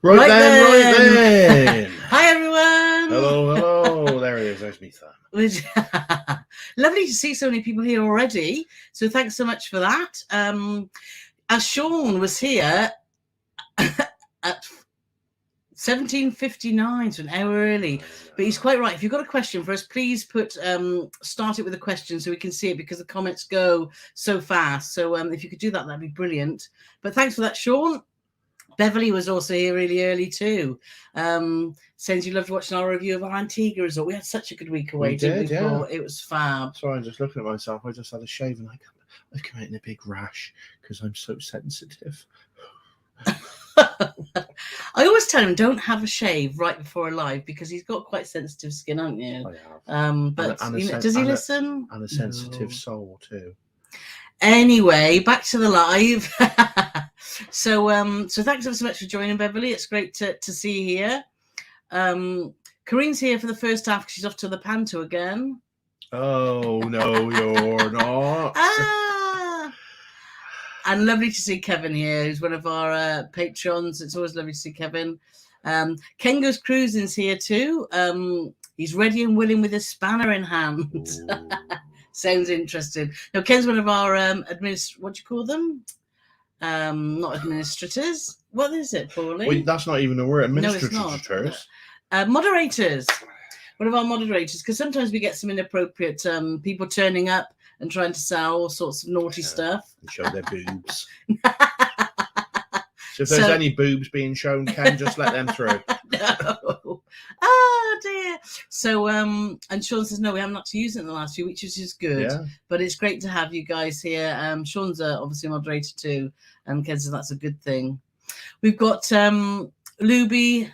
Right then. Hi, everyone. Hello. There it is. There's me thumb. Lovely to see so many people here already. So thanks so much for that. As Sean was here at 17:59, so an hour early, but he's quite right. If you've got a question for us, please start it with a question so we can see it, because the comments go so fast. So if you could do that, that'd be brilliant. But thanks for that, Sean. Beverly was also here really early too. Says you loved watching our review of our Antigua resort. We had such a good week away, didn't we? Yeah. It was fab. Sorry, I'm just looking at myself. I just had a shave and I've come out in a big rash because I'm so sensitive. I always tell him don't have a shave right before a live because he's got quite sensitive skin, haven't you? I have. But does he listen? And a sensitive soul too. Anyway, back to the live. So thanks ever so much for joining, Beverly. It's great to see you here. Kareen's here for the first half because she's off to the Panto again. Oh no, you're not. And lovely to see Kevin here, who's one of our patrons. It's always lovely to see Kevin. Ken Goes Cruising's here too. He's ready and willing with a spanner in hand. Sounds interesting. Now, Ken's one of our what do you call them? Not administrators. What is it, Paulie? Wait, that's not even a word. Administrators. No, it's not. Moderators. One of our moderators, because sometimes we get some inappropriate people turning up and trying to sell all sorts of naughty stuff. And show their boobs. So if there's any boobs being shown, Ken, just let them through. No. Oh dear. So and Sean says no, we haven't had to use it in the last few weeks, which is good. Yeah. But it's great to have you guys here. Sean's obviously a moderator too, and Ken says that's a good thing. We've got Luby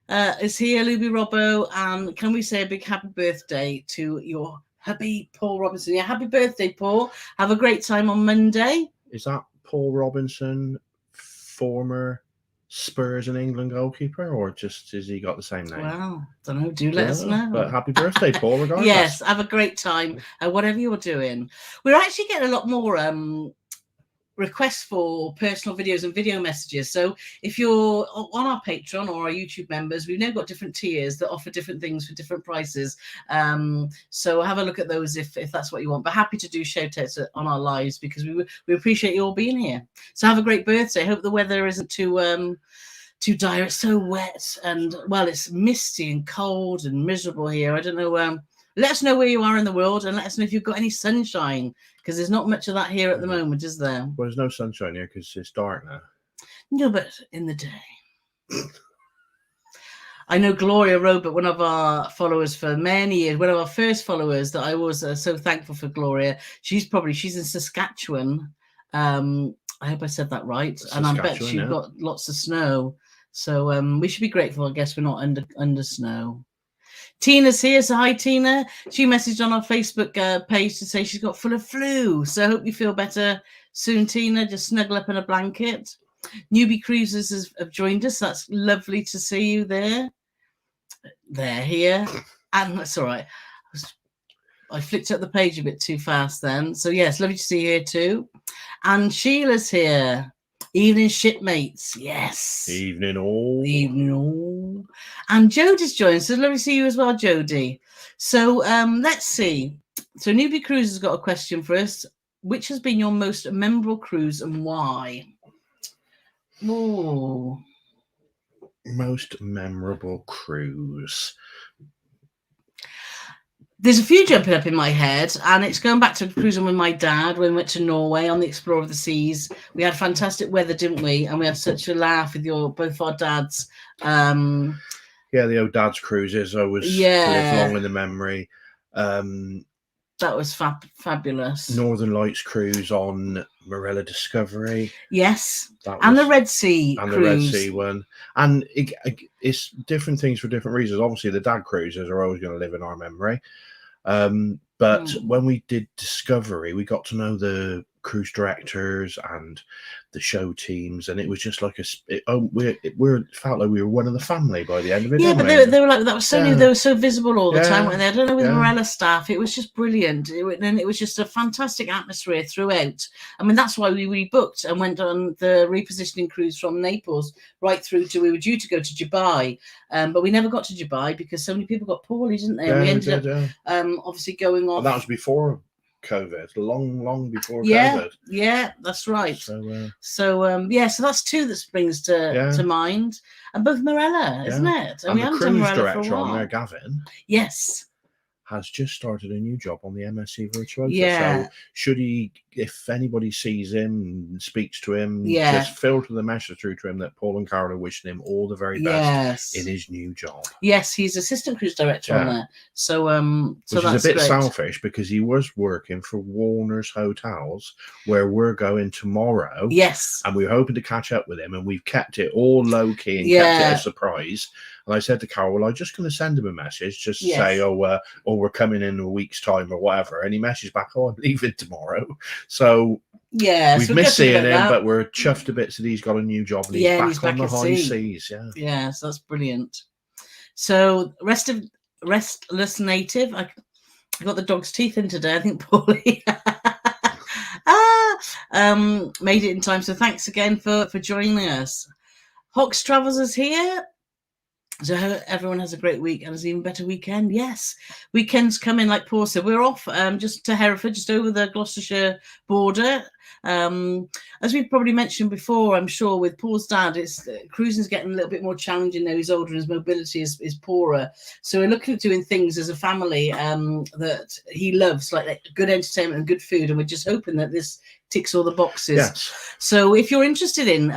is here, Luby Robbo, and can we say a big happy birthday to your hubby Paul Robinson? Yeah, happy birthday, Paul. Have a great time on Monday. Is that Paul Robinson, former Spurs and England goalkeeper, or just has he got the same name? Well, don't know. Do let us know. But happy birthday, Paul, regardless. Yes, have a great time, whatever you're doing. We're actually getting a lot more requests for personal videos and video messages. So if you're on our Patreon or our YouTube members, we've now got different tiers that offer different things for different prices. So have a look at those if that's what you want. But happy to do shout outs on our lives because we appreciate you all being here. So have a great birthday. Hope the weather isn't too dire. It's so wet and well, it's misty and cold and miserable here. I don't know. Let us know where you are in the world and let us know if you've got any sunshine, because there's not much of that here at the moment, is there? Well, there's no sunshine here because it's dark now. No, but in the day. I know Gloria Robert, one of our followers for many years, one of our first followers that I was so thankful for, Gloria. She's in Saskatchewan. I hope I said that right. And I bet she's got lots of snow. So we should be grateful. I guess we're not under snow. Tina's here, so hi Tina. She messaged on our Facebook page to say she's got full of flu, so I hope you feel better soon, Tina. Just snuggle up in a blanket. Newbie Cruisers have joined us. That's lovely to see you there. They're here, and that's all right. I flicked up the page a bit too fast then. So yes, lovely to see you here too. And Sheila's here. Evening shipmates, yes. Evening all. Evening all. And Jodie's joined, so lovely to see you as well, Jodie. So let's see. So Newbie Cruise has got a question for us. Which has been your most memorable cruise and why? Oh. Most memorable cruise. There's a few jumping up in my head, and it's going back to cruising with my dad when we went to Norway on the Explorer of the Seas. We had fantastic weather, didn't we? And we had such a laugh with both our dads. Yeah, the old dad's cruises always live long in the memory. That was fabulous. Northern Lights cruise on Marella Discovery. Yes, and the Red Sea and cruise. The Red Sea one. And it's different things for different reasons. Obviously, the dad cruises are always going to live in our memory. But when we did Discovery, we got to know the cruise directors and the show teams, and it was just like we felt like we were one of the family by the end of it. Yeah, didn't but we? they were like that was so new. They were so visible all the time, weren't they? I don't know with yeah. Morella staff, it was just brilliant. And it was just a fantastic atmosphere throughout. I mean, that's why we rebooked and went on the repositioning cruise from Naples right through to, we were due to go to Dubai, but we never got to Dubai because so many people got poorly, didn't they? And we ended up obviously going off. Well, that was before COVID, long before yeah COVID. yeah that's right. So that's two that springs to mind, and both Morella, isn't it? And we the haven't done cruise Morella director for a while. on there, Gavin, yes, has just started a new job on the MSC Virtuosa. Yeah. So should he, if anybody sees him and speaks to him, Yeah. just filter the message through to him that Paul and Carole are wishing him all the very best in his new job. Yes, he's assistant cruise director on there. So which is a bit selfish because he was working for Warner's Hotels, where we're going tomorrow. Yes. And we were hoping to catch up with him, and we've kept it all low key and kept it a surprise. And I said to Carole, well, I'm just going to send him a message, just to say, oh, we're coming in a week's time or whatever. And he messaged back, oh, I'm leaving tomorrow. So we've missed seeing him, but we're chuffed a bit that he's got a new job and he's back on the high seas. Yeah, so that's brilliant. So restless native, I got the dog's teeth in today, I think, Paulie. Made it in time. So thanks again for joining us. Hawks Travels is here. So everyone has a great week and has an even better weekend. Yes, weekends come in, like Paul said. We're off just to Hereford, just over the Gloucestershire border. As we've probably mentioned before, I'm sure with Paul's dad, cruising's getting a little bit more challenging now. He's older and his mobility is poorer. So we're looking at doing things as a family that he loves, like good entertainment and good food. And we're just hoping that this ticks all the boxes. Yes. So if you're interested in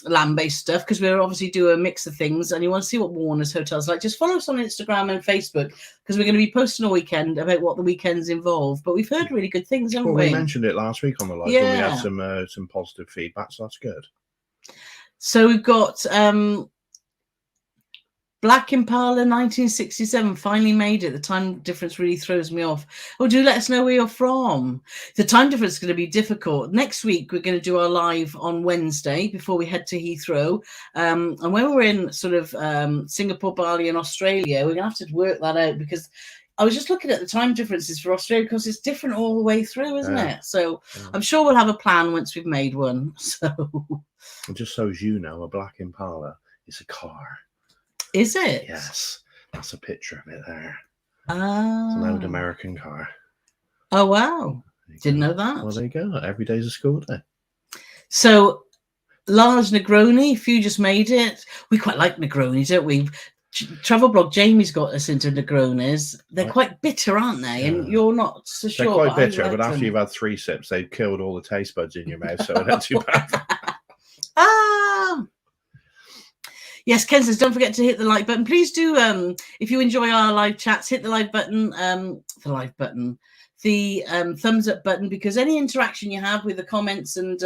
land-based stuff, because we obviously do a mix of things, and you want to see what Warner's Hotels like, just follow us on Instagram and Facebook, because we're going to be posting all weekend about what the weekends involve. But we've heard really good things, haven't we? We mentioned it last week on the live when we had some positive feedback, so that's good. So we've got Black Impala 1967 finally made it. The time difference really throws me off. Oh, do let us know where you're from. The time difference is going to be difficult. Next week, we're going to do our live on Wednesday before we head to Heathrow. And when we're in sort of Singapore, Bali and Australia, we're going to have to work that out, because I was just looking at the time differences for Australia, because it's different all the way through, isn't it? So I'm sure we'll have a plan once we've made one. So, and just so as you know, a Black Impala is a car. Is it? Yes. That's a picture of it there. Ah. It's an old American car. Oh, wow. Didn't know that. Well, there you go. Every day's a school day. So, large Negroni, if you just made it. We quite like Negronis, don't we? Travel blog Jamie's got us into Negronis. They're quite bitter, aren't they? Yeah. And you're not so sure. They're quite bitter, but after you've had 3 sips, they've killed all the taste buds in your mouth, so it's not too bad. Yes, Ken says, don't forget to hit the like button. Please do, if you enjoy our live chats, hit the like button, the thumbs up button, because any interaction you have with the comments and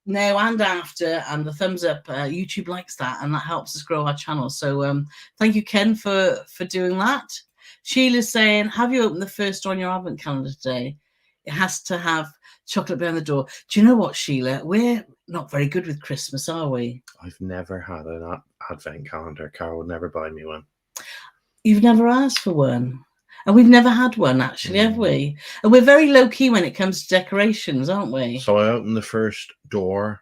now and after and the thumbs up, YouTube likes that, and that helps us grow our channel. So thank you, Ken, for doing that. Sheila's saying, have you opened the first on your advent calendar today? It has to have chocolate behind the door. Do you know what, Sheila? We're not very good with Christmas, are we? I've never had an advent calendar. Carole would never buy me one. You've never asked for one? And we've never had one, actually, have we? And we're very low-key when it comes to decorations, aren't we? So I opened the first door,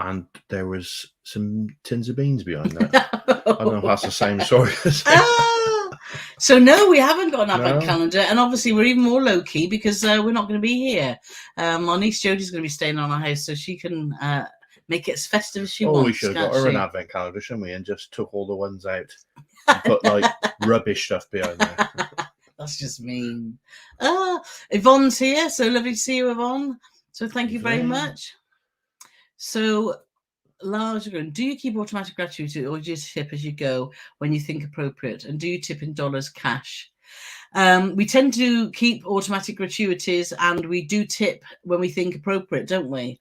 and there was some tins of beans behind it. I don't know if that's the same sort of thing. So no, we haven't got an advent calendar, and obviously we're even more low key because we're not going to be here. Our niece Jodie's going to be staying on our house, so she can make it as festive as she wants. We should have got her an advent calendar, shouldn't we? And just took all the ones out and put like rubbish stuff behind there. That's just mean. Yvonne's here, so lovely to see you, Yvonne. So thank you very much. So. Large, do you keep automatic gratuity, or do you tip as you go when you think appropriate? And do you tip in dollars cash? We tend to keep automatic gratuities, and we do tip when we think appropriate, don't we?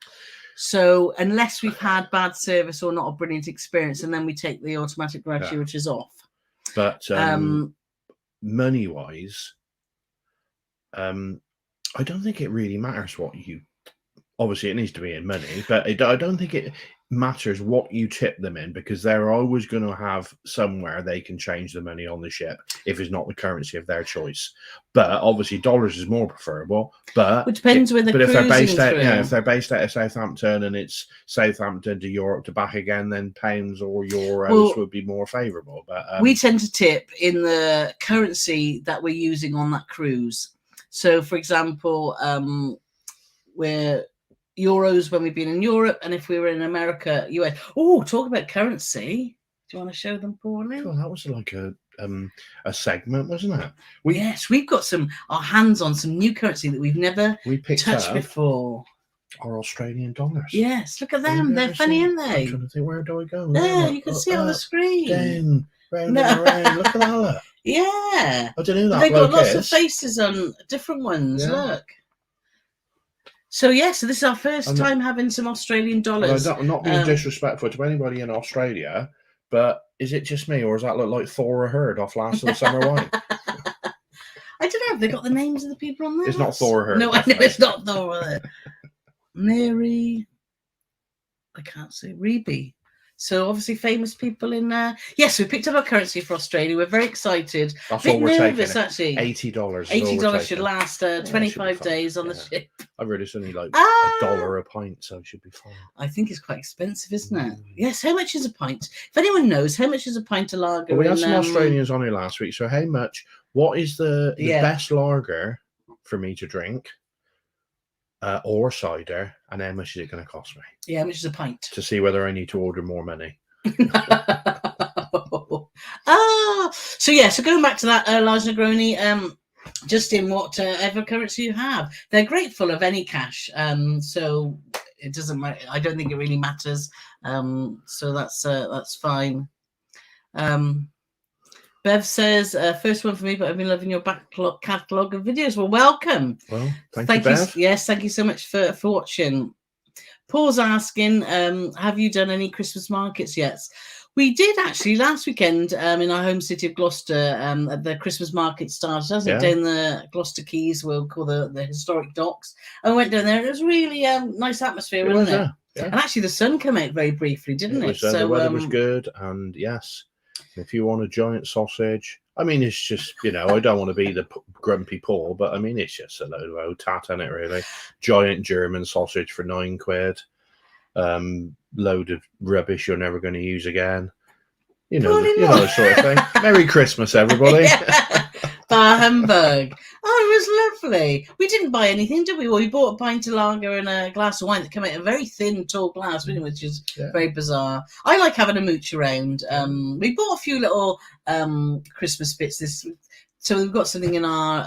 So unless we've had bad service or not a brilliant experience, and then we take the automatic gratuities off. But money wise, I don't think it really matters what you obviously it needs to be in money, but I don't think it matters what you tip them in, because they're always going to have somewhere they can change the money on the ship if it's not the currency of their choice. But obviously dollars is more preferable. But it depends where they're cruising if they're based through. if they're based out of Southampton and it's Southampton to Europe to back again, then pounds or euros would be more favourable. But we tend to tip in the currency that we're using on that cruise. So, for example, we're euros when we've been in Europe, and if we were in America, US. Oh, talk about currency. Do you want to show them, Pauline? Well, that was like a segment, wasn't it? Yes, we've got our hands on some new currency that we've never touched before. Our Australian dollars. Yes, look at them. They're funny, aren't they? I'm trying to think, where do I go? There, you can see it on the screen. Down, round and around. Look at that. Look. Yeah. I don't know that. They've got lots of faces on different ones. Yeah. Look. So so this is our first time having some Australian dollars. I'm not being disrespectful to anybody in Australia, but is it just me, or does that look like Thor Hurd off Last of the Summer Wine? I don't know. Have they got the names of the people on there? It's not Thor Hurd. No, I know it's not Thor. Mary, I can't say, Reby. So obviously famous people in there. Yes, we picked up our currency for Australia. We're very excited. That's all we're nervous, taking. Actually. $80. $80 should last 25 days on the ship. I really it's only like $1 a pint, so it should be fine. I think it's quite expensive, isn't it? Yes. How much is a pint? If anyone knows, how much is a pint of lager? Well, we had some Australians on here last week. So how much? What is the best lager for me to drink? Or cider, and how much is it going to cost me? Yeah, how much is a pint? To see whether I need to order more money. So going back to that large Negroni, just in whatever currency you have, they're grateful of any cash. So it doesn't matter. I don't think it really matters. So that's fine. Bev says, first one for me, but I've been loving your catalogue of videos. Well, welcome. Well, thank you, Bev. Yes, thank you so much for watching. Paul's asking, have you done any Christmas markets yet? We did actually last weekend in our home city of Gloucester. The Christmas market started, hasn't it? Down the Gloucester Quays, we'll call the historic docks. And we went down there. It was really nice atmosphere, wasn't it? Yeah. And actually the sun came out very briefly, didn't it? So the weather was good, and yes. If you want a giant sausage, I mean, it's just, I don't want to be the grumpy Paul, but I mean, it's just a load of old tat, isn't it, really? Giant German sausage for £9. Load of rubbish you're never going to use again. You know the sort of thing. Merry Christmas, everybody. Bar humbug. Oh, it was lovely. We didn't buy anything, did we? Well, we bought a pint of lager and a glass of wine that came out in a very thin, tall glass, which is very bizarre. I like having a mooch around. We bought a few little Christmas bits. So we've got something in our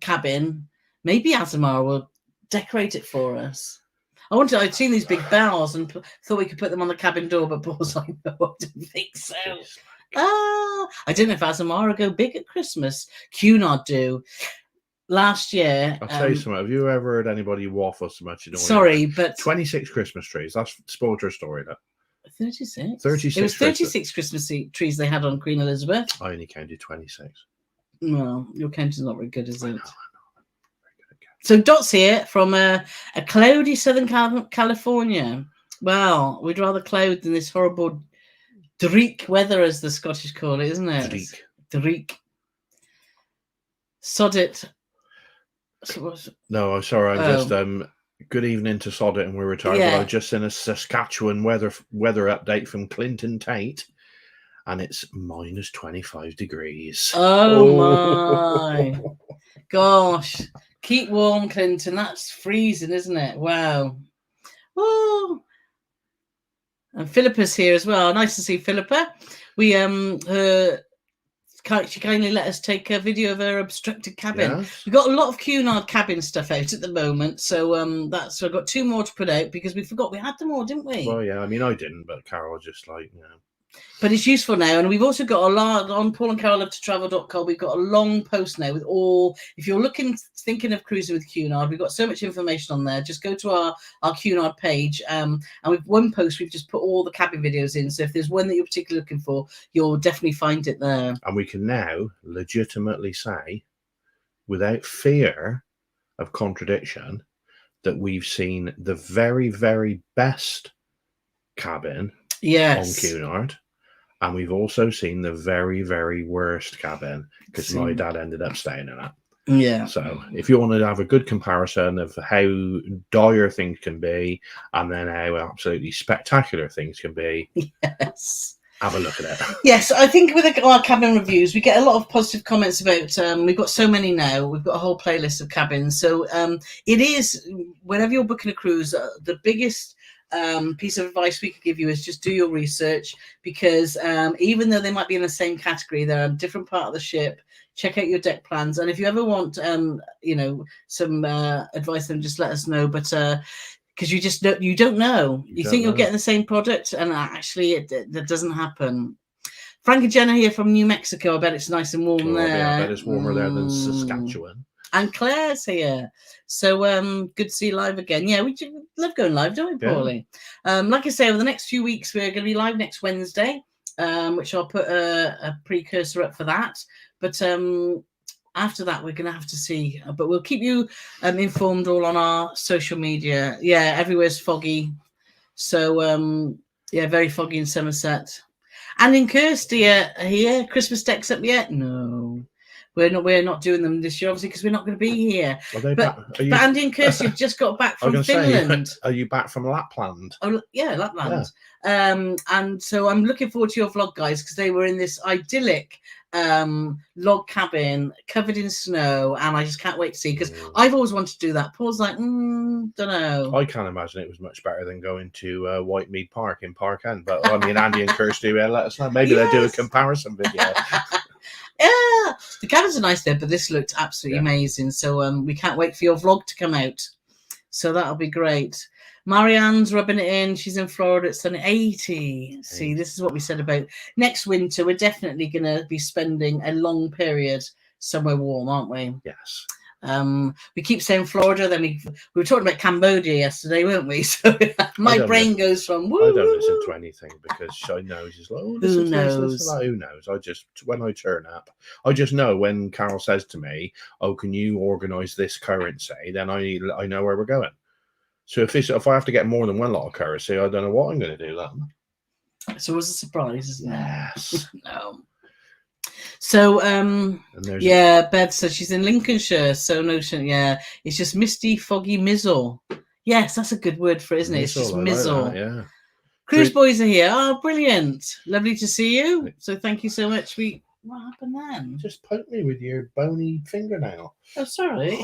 cabin. Maybe Azamar will decorate it for us. I'd seen these big bells and thought we could put them on the cabin door, but Paul's like, no, I didn't think so. I don't know if Azamara go big at Christmas. Cunard do. Last year, I'll tell you something. Have you ever heard anybody waffle so much? But 26 Christmas trees. That's spoiled your story. That 36. 36. It was 36 Christmas trees they had on Queen Elizabeth. I only counted 26. Well, your counting's not very good, is it? So Dot's here from a cloudy Southern California. Well, we'd rather cloud than this horrible dreek weather, as the Scottish call it, isn't it? Dreek. Sod it. No, I'm sorry. I'm just good evening to Sod it, and we're retired. But I've just seen a Saskatchewan weather update from Clinton Tate, and it's minus 25 degrees. Oh my gosh. Keep warm, Clinton. That's freezing, isn't it? Wow. Oh. And Philippa's here as well. Nice to see Philippa. We she kindly let us take a video of her obstructed cabin. Yes. We've got a lot of Cunard cabin stuff out at the moment, so I've got 2 more to put out because we forgot we had them all, didn't we? Well, yeah. I mean, I didn't, but Carole just But it's useful now, and we've also got a lot on paulandcarole.travel.com. We've got a long post now with if you're thinking of cruising with Cunard, we've got so much information on there. Just go to our Cunard page, and with one post, we've just put all the cabin videos in. So if there's one that you're particularly looking for, you'll definitely find it there. And we can now legitimately say, without fear of contradiction, that we've seen the very, very best cabin on Cunard, and we've also seen the very, very worst cabin, because my dad ended up staying in it. Yeah. So if you want to have a good comparison of how dire things can be and then how absolutely spectacular things can be, yes, have a look at it. Yes, I think with our cabin reviews, we get a lot of positive comments about. We've got so many now. We've got a whole playlist of cabins. So it is, whenever you're booking a cruise, the biggest piece of advice we could give you is just do your research, because even though they might be in the same category, they're a different part of the ship. Check out your deck plans, and if you ever want, some advice, then just let us know. But because you don't know. You think you're getting the same product, and actually that doesn't happen. Frank and Jenna here from New Mexico. I bet it's nice and warm there. Yeah, I bet it's warmer there than Saskatchewan. And Claire's here. So good to see you live again. Yeah, we love going live, don't we, Paulie? Yeah. Like I say, over the next few weeks, we're going to be live next Wednesday, which I'll put a precursor up for that. But after that, we're going to have to see. But we'll keep you informed all on our social media. Yeah, everywhere's foggy. So, very foggy in Somerset. And in Kirsty here, Christmas decks up yet? No. We're not doing them this year, obviously, because we're not going to be here. But Andy and Kirsty have just got back from Finland. Are you back from Lapland? Oh, yeah, Lapland. Yeah. And so I'm looking forward to your vlog, guys, because they were in this idyllic log cabin covered in snow, and I just can't wait to see, because I've always wanted to do that. Paul's like, don't know. I can't imagine it was much better than going to Whitemead Park in Park End. But I mean, Andy and Kirsty let us know. Maybe they'll do a comparison video. Yeah, the cabins are nice there, but this looked absolutely amazing. So we can't wait for your vlog to come out. So that'll be great. Marianne's rubbing it in. She's in Florida. It's sunny, 80. See, this is what we said about next winter. We're definitely going to be spending a long period somewhere warm, aren't we? Yes. We keep saying Florida, then we were talking about Cambodia yesterday, weren't we? So my brain goes from woo. I don't listen to anything, because she knows is like, who knows? Who knows? I just, when I turn up, I just know when Carole says to me, "Oh, can you organise this currency?" Then I know where we're going. So if I have to get more than one lot of currency, I don't know what I'm going to do then. So it was a surprise, isn't it? Yes. No. So Beth said she's in Lincolnshire, so notion, it's just misty, foggy, mizzle. Yes, that's a good word for it, isn't it? It's just mizzle. Like that, yeah. Cruise boys are here. Oh, brilliant. Lovely to see you. So thank you so much. What happened then? Just poke me with your bony fingernail. Oh, sorry.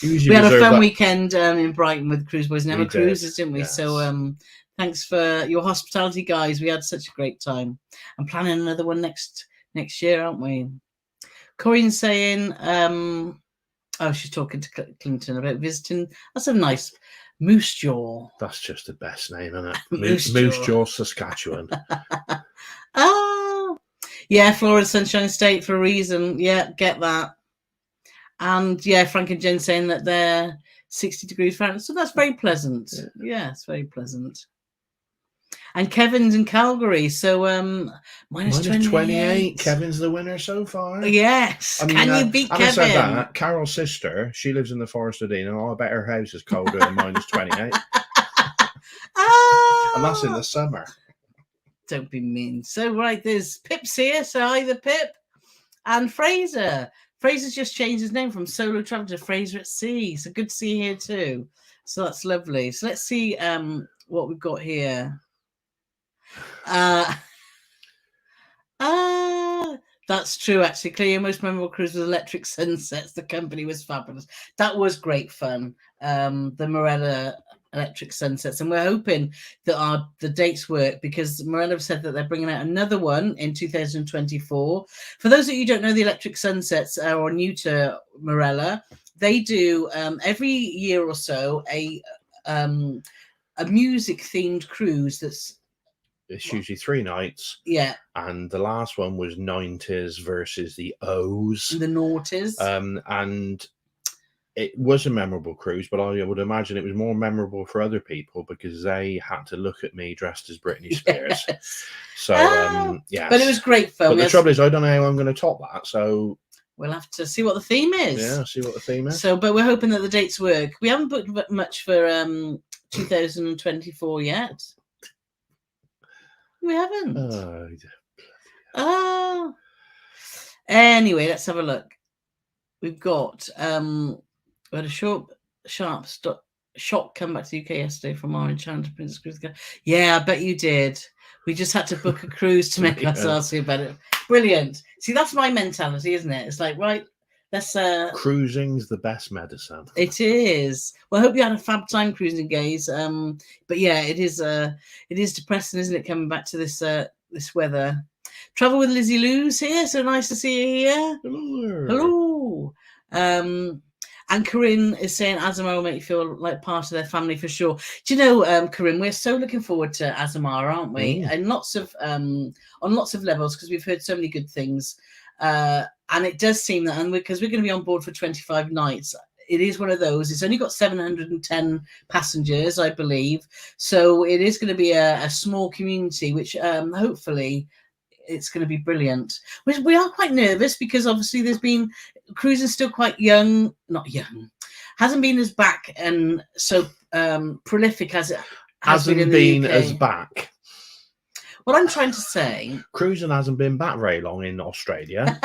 We had a fun weekend in Brighton with Cruise Boys and Emma Cruises, didn't we? Yes. So thanks for your hospitality, guys. We had such a great time. I'm planning another one next year, aren't we? Corinne's saying, she's talking to Clinton about visiting. That's a nice Moose Jaw. That's just the best name, isn't it? Moose Jaw, Saskatchewan. Florida Sunshine State for a reason. Yeah, get that. And Frank and Jen saying that they're 60 degrees Fahrenheit. So that's very pleasant. Yeah, it's very pleasant. And Kevin's in Calgary. So minus 28. Kevin's the winner so far. Yes. I mean, can you beat Kevin? Said that, Carole's sister, she lives in the Forest of Dean, and I bet her house is colder than minus 28. And that's in the summer. Don't be mean. So, right, there's Pip's here. So either Pip and Fraser. Fraser's just changed his name from Solo Travel to Fraser at Sea. So good to see you here too. So that's lovely. So let's see what we've got here. That's true, actually. Clear, your most memorable cruise was Electric Sunsets. The company was fabulous. That was great fun. The Morella Electric Sunsets, and we're hoping that the dates work, because Morella have said that they're bringing out another one in 2024. For those of you who don't know, the Electric Sunsets are new to Morella. They do every year or so a music themed cruise it's usually 3 nights. Yeah. And the last one was 90s versus the O's. The noughties. And it was a memorable cruise, but I would imagine it was more memorable for other people because they had to look at me dressed as Britney Spears. Yes. So, But it was great fun. But the trouble is, I don't know how I'm going to top that. So we'll have to see what the theme is. Yeah, see what the theme is. So, but we're hoping that the dates work. We haven't booked much for 2024 yet. We haven't. Oh. Anyway, let's have a look. We've got we had a sharp shock come back to the UK yesterday from our enchanted Princess Cruise. Yeah, I bet you did. We just had to book a cruise to make ourselves feel better. Brilliant. See, that's my mentality, isn't it? It's like, right, let's cruising's the best medicine. It is. Well, I hope you had a fab time cruising, guys. But yeah, it is depressing, isn't it, coming back to this this weather. Travel with Lizzie Lou's here, so nice to see you here. Hello. And Corinne is saying Azamar will make you feel like part of their family for sure. Do you know, Corinne, we're so looking forward to Azamar, aren't we? And on lots of levels, because we've heard so many good things. And it does seem that, and because we're going to be on board for 25 nights, it is one of those. It's only got 710 passengers, I believe. So it is going to be a small community, which hopefully it's going to be brilliant. We are quite nervous because obviously there's been cruising still quite young, not young, hasn't been as back and so prolific as it hasn't been as back. What I'm trying to say, cruising hasn't been back very long in Australia.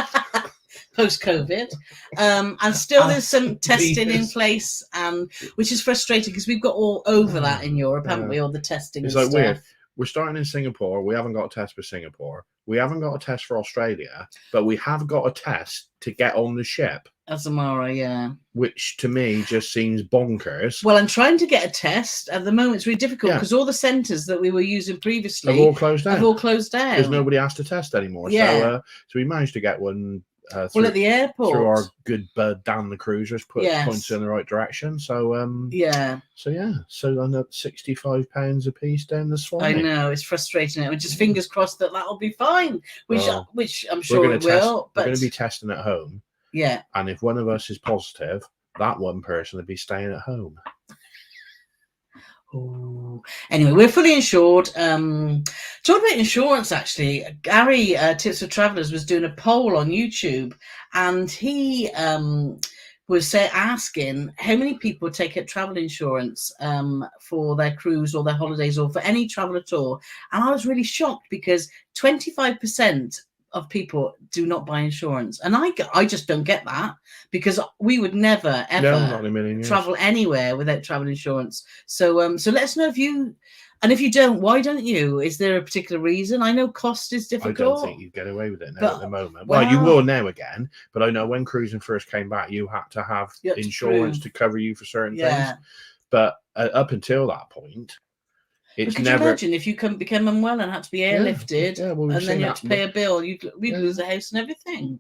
Post-COVID, and still there's some testing in place, which is frustrating because we've got all over that in Europe, haven't we? All the testing. It's and like stuff. weird. We're starting in Singapore. We haven't got a test for Singapore. We haven't got a test for Australia, but we have got a test to get on the ship. Azamara, yeah. Which to me just seems bonkers. Well, I'm trying to get a test. At the moment, it's really difficult because all the centres that we were using previously have all closed down. Because nobody has to test anymore. Yeah. So we managed to get one. At the airport, through our good bud Dan the Cruisers, points in the right direction. So So I'm at £65 a piece down the Swan. I know, it's frustrating. We're just fingers crossed that'll be fine. Which I'm sure it will. We're going to be testing at home. Yeah. And if one of us is positive, that one person will be staying at home. Oh. Anyway, we're fully insured. Talking about insurance, actually, Gary Tips for Travellers was doing a poll on YouTube, and he was asking how many people take out travel insurance for their cruise or their holidays or for any travel at all. And I was really shocked because 25% of people do not buy insurance, and I just don't get that, because we would never ever travel anywhere without travel insurance. So so let us know if you don't, why don't you? Is there a particular reason? I know cost is difficult. I don't think you get away with it now at the moment. Well, you will now again, but I know when cruising first came back, you had to have insurance to cover you for certain things. But up until that point, it's could you imagine if you become unwell and had to be airlifted, and then you had to pay a bill, we'd lose the house and everything.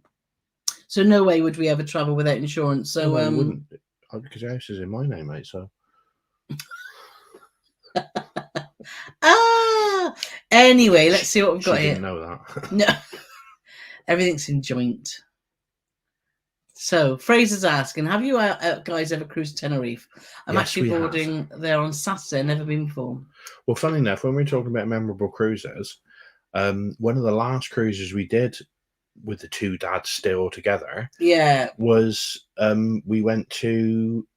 So no way would we ever travel without insurance. So wouldn't, because your house is in my name, mate. So anyway, let's see what we've got here. Didn't know that. No, everything's in joint. So Fraser's asking, have you guys ever cruised Tenerife? I'm actually boarding there on Saturday. Never been before. Well, funny enough, when we were talking about memorable cruises, one of the last cruises we did with the two dads still together, was we went to,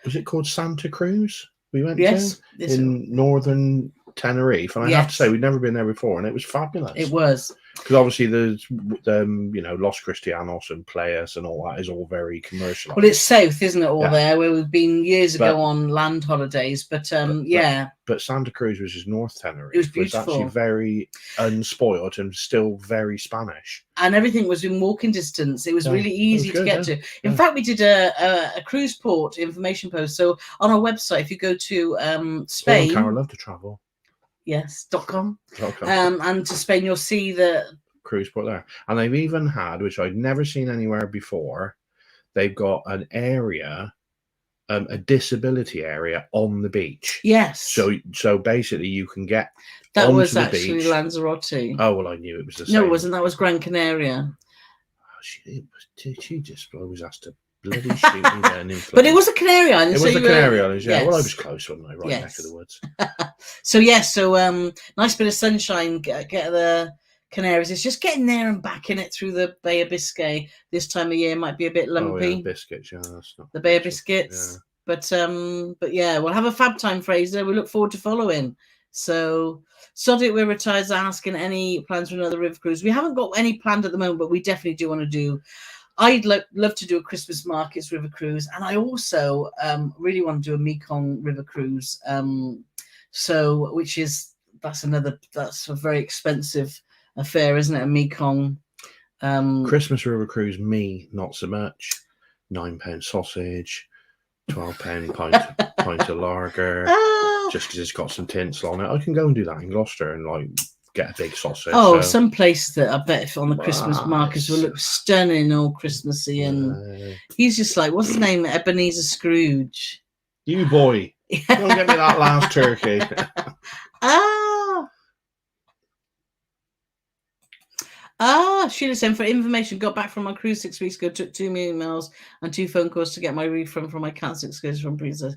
was it called Santa Cruz? We went to in northern Tenerife, and I have to say we'd never been there before, and it was fabulous. It was. Because obviously there's Los Cristianos and Playas and all that is all very commercial. Well, it's south, isn't it, there where we've been years ago on land holidays, but Santa Cruz, which is North Tenerife, it was beautiful. Was actually very unspoiled and still very Spanish, and everything was in walking distance. It was really easy to get to. In fact, we did a cruise port information post. So on our website, if you go to Spain, Carole, love to travel. Yes, .com. And to Spain, you'll see the cruise port there. And they've even had, which I'd never seen anywhere before, they've got an area, a disability area on the beach. Yes. So basically you can get that onto was the actually beach. Lanzarote. Oh, well, I knew it was the same. No, it wasn't. That was Gran Canaria. She just always has to bloody shoot me down. But it was a Canary Island. It was the Canary Islands, yeah. Well, I was close, wasn't I? Right neck of the woods. So nice bit of sunshine. Get Canaries. It's just getting there and back in it through the Bay of Biscay this time of year might be a bit lumpy. Oh yeah, biscuits. Yeah, that's not the Bay of Biscuits. Yeah. But yeah, we'll have a fab time, Fraser. We look forward to following. So Sodic, we're retired, asking any plans for another river cruise. We haven't got any planned at the moment, but we definitely do want to do. I'd love to do a Christmas markets river cruise, and I also really want to do a Mekong river cruise. So that's a very expensive affair, isn't it? A Mekong Christmas river cruise. Me, not so much. £9 sausage, £12 pint of lager. Just because it's got some tinsel on it, I can go and do that in Gloucester and like get a big sausage. Oh, so. Some places that I bet on the Christmas markets will look stunning, all Christmassy, and he's just like, what's his name? Ebenezer Scrooge. You boy, don't get me that last turkey. Sheila said, for information, got back from my cruise 6 weeks ago, took 2 emails and 2 phone calls to get my refund from my cancelled excursion from Princess.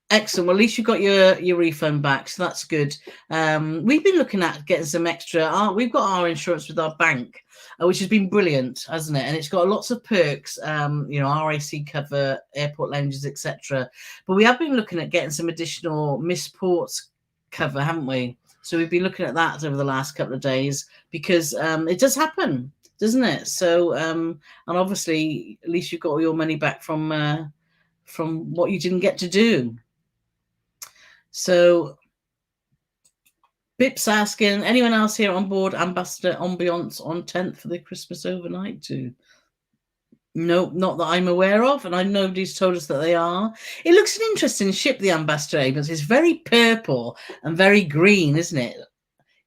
Excellent. Well, at least you got your refund back, so that's good. We've been looking at getting some extra. We've got our insurance with our bank, which has been brilliant, hasn't it? And it's got lots of perks, RAC cover, airport lounges, etc. But we have been looking at getting some additional missed ports cover, haven't we? So we've been looking at that over the last couple of days because it does happen, doesn't it? So and obviously, at least you got all your money back from what you didn't get to do. So Bip's asking, anyone else here on board Ambassador Ambiance on 10th for the Christmas overnight too? No, not that I'm aware of, and I know nobody's told us that they are. It looks an interesting ship, the Ambassador Ambiance. It's very purple and very green, isn't it?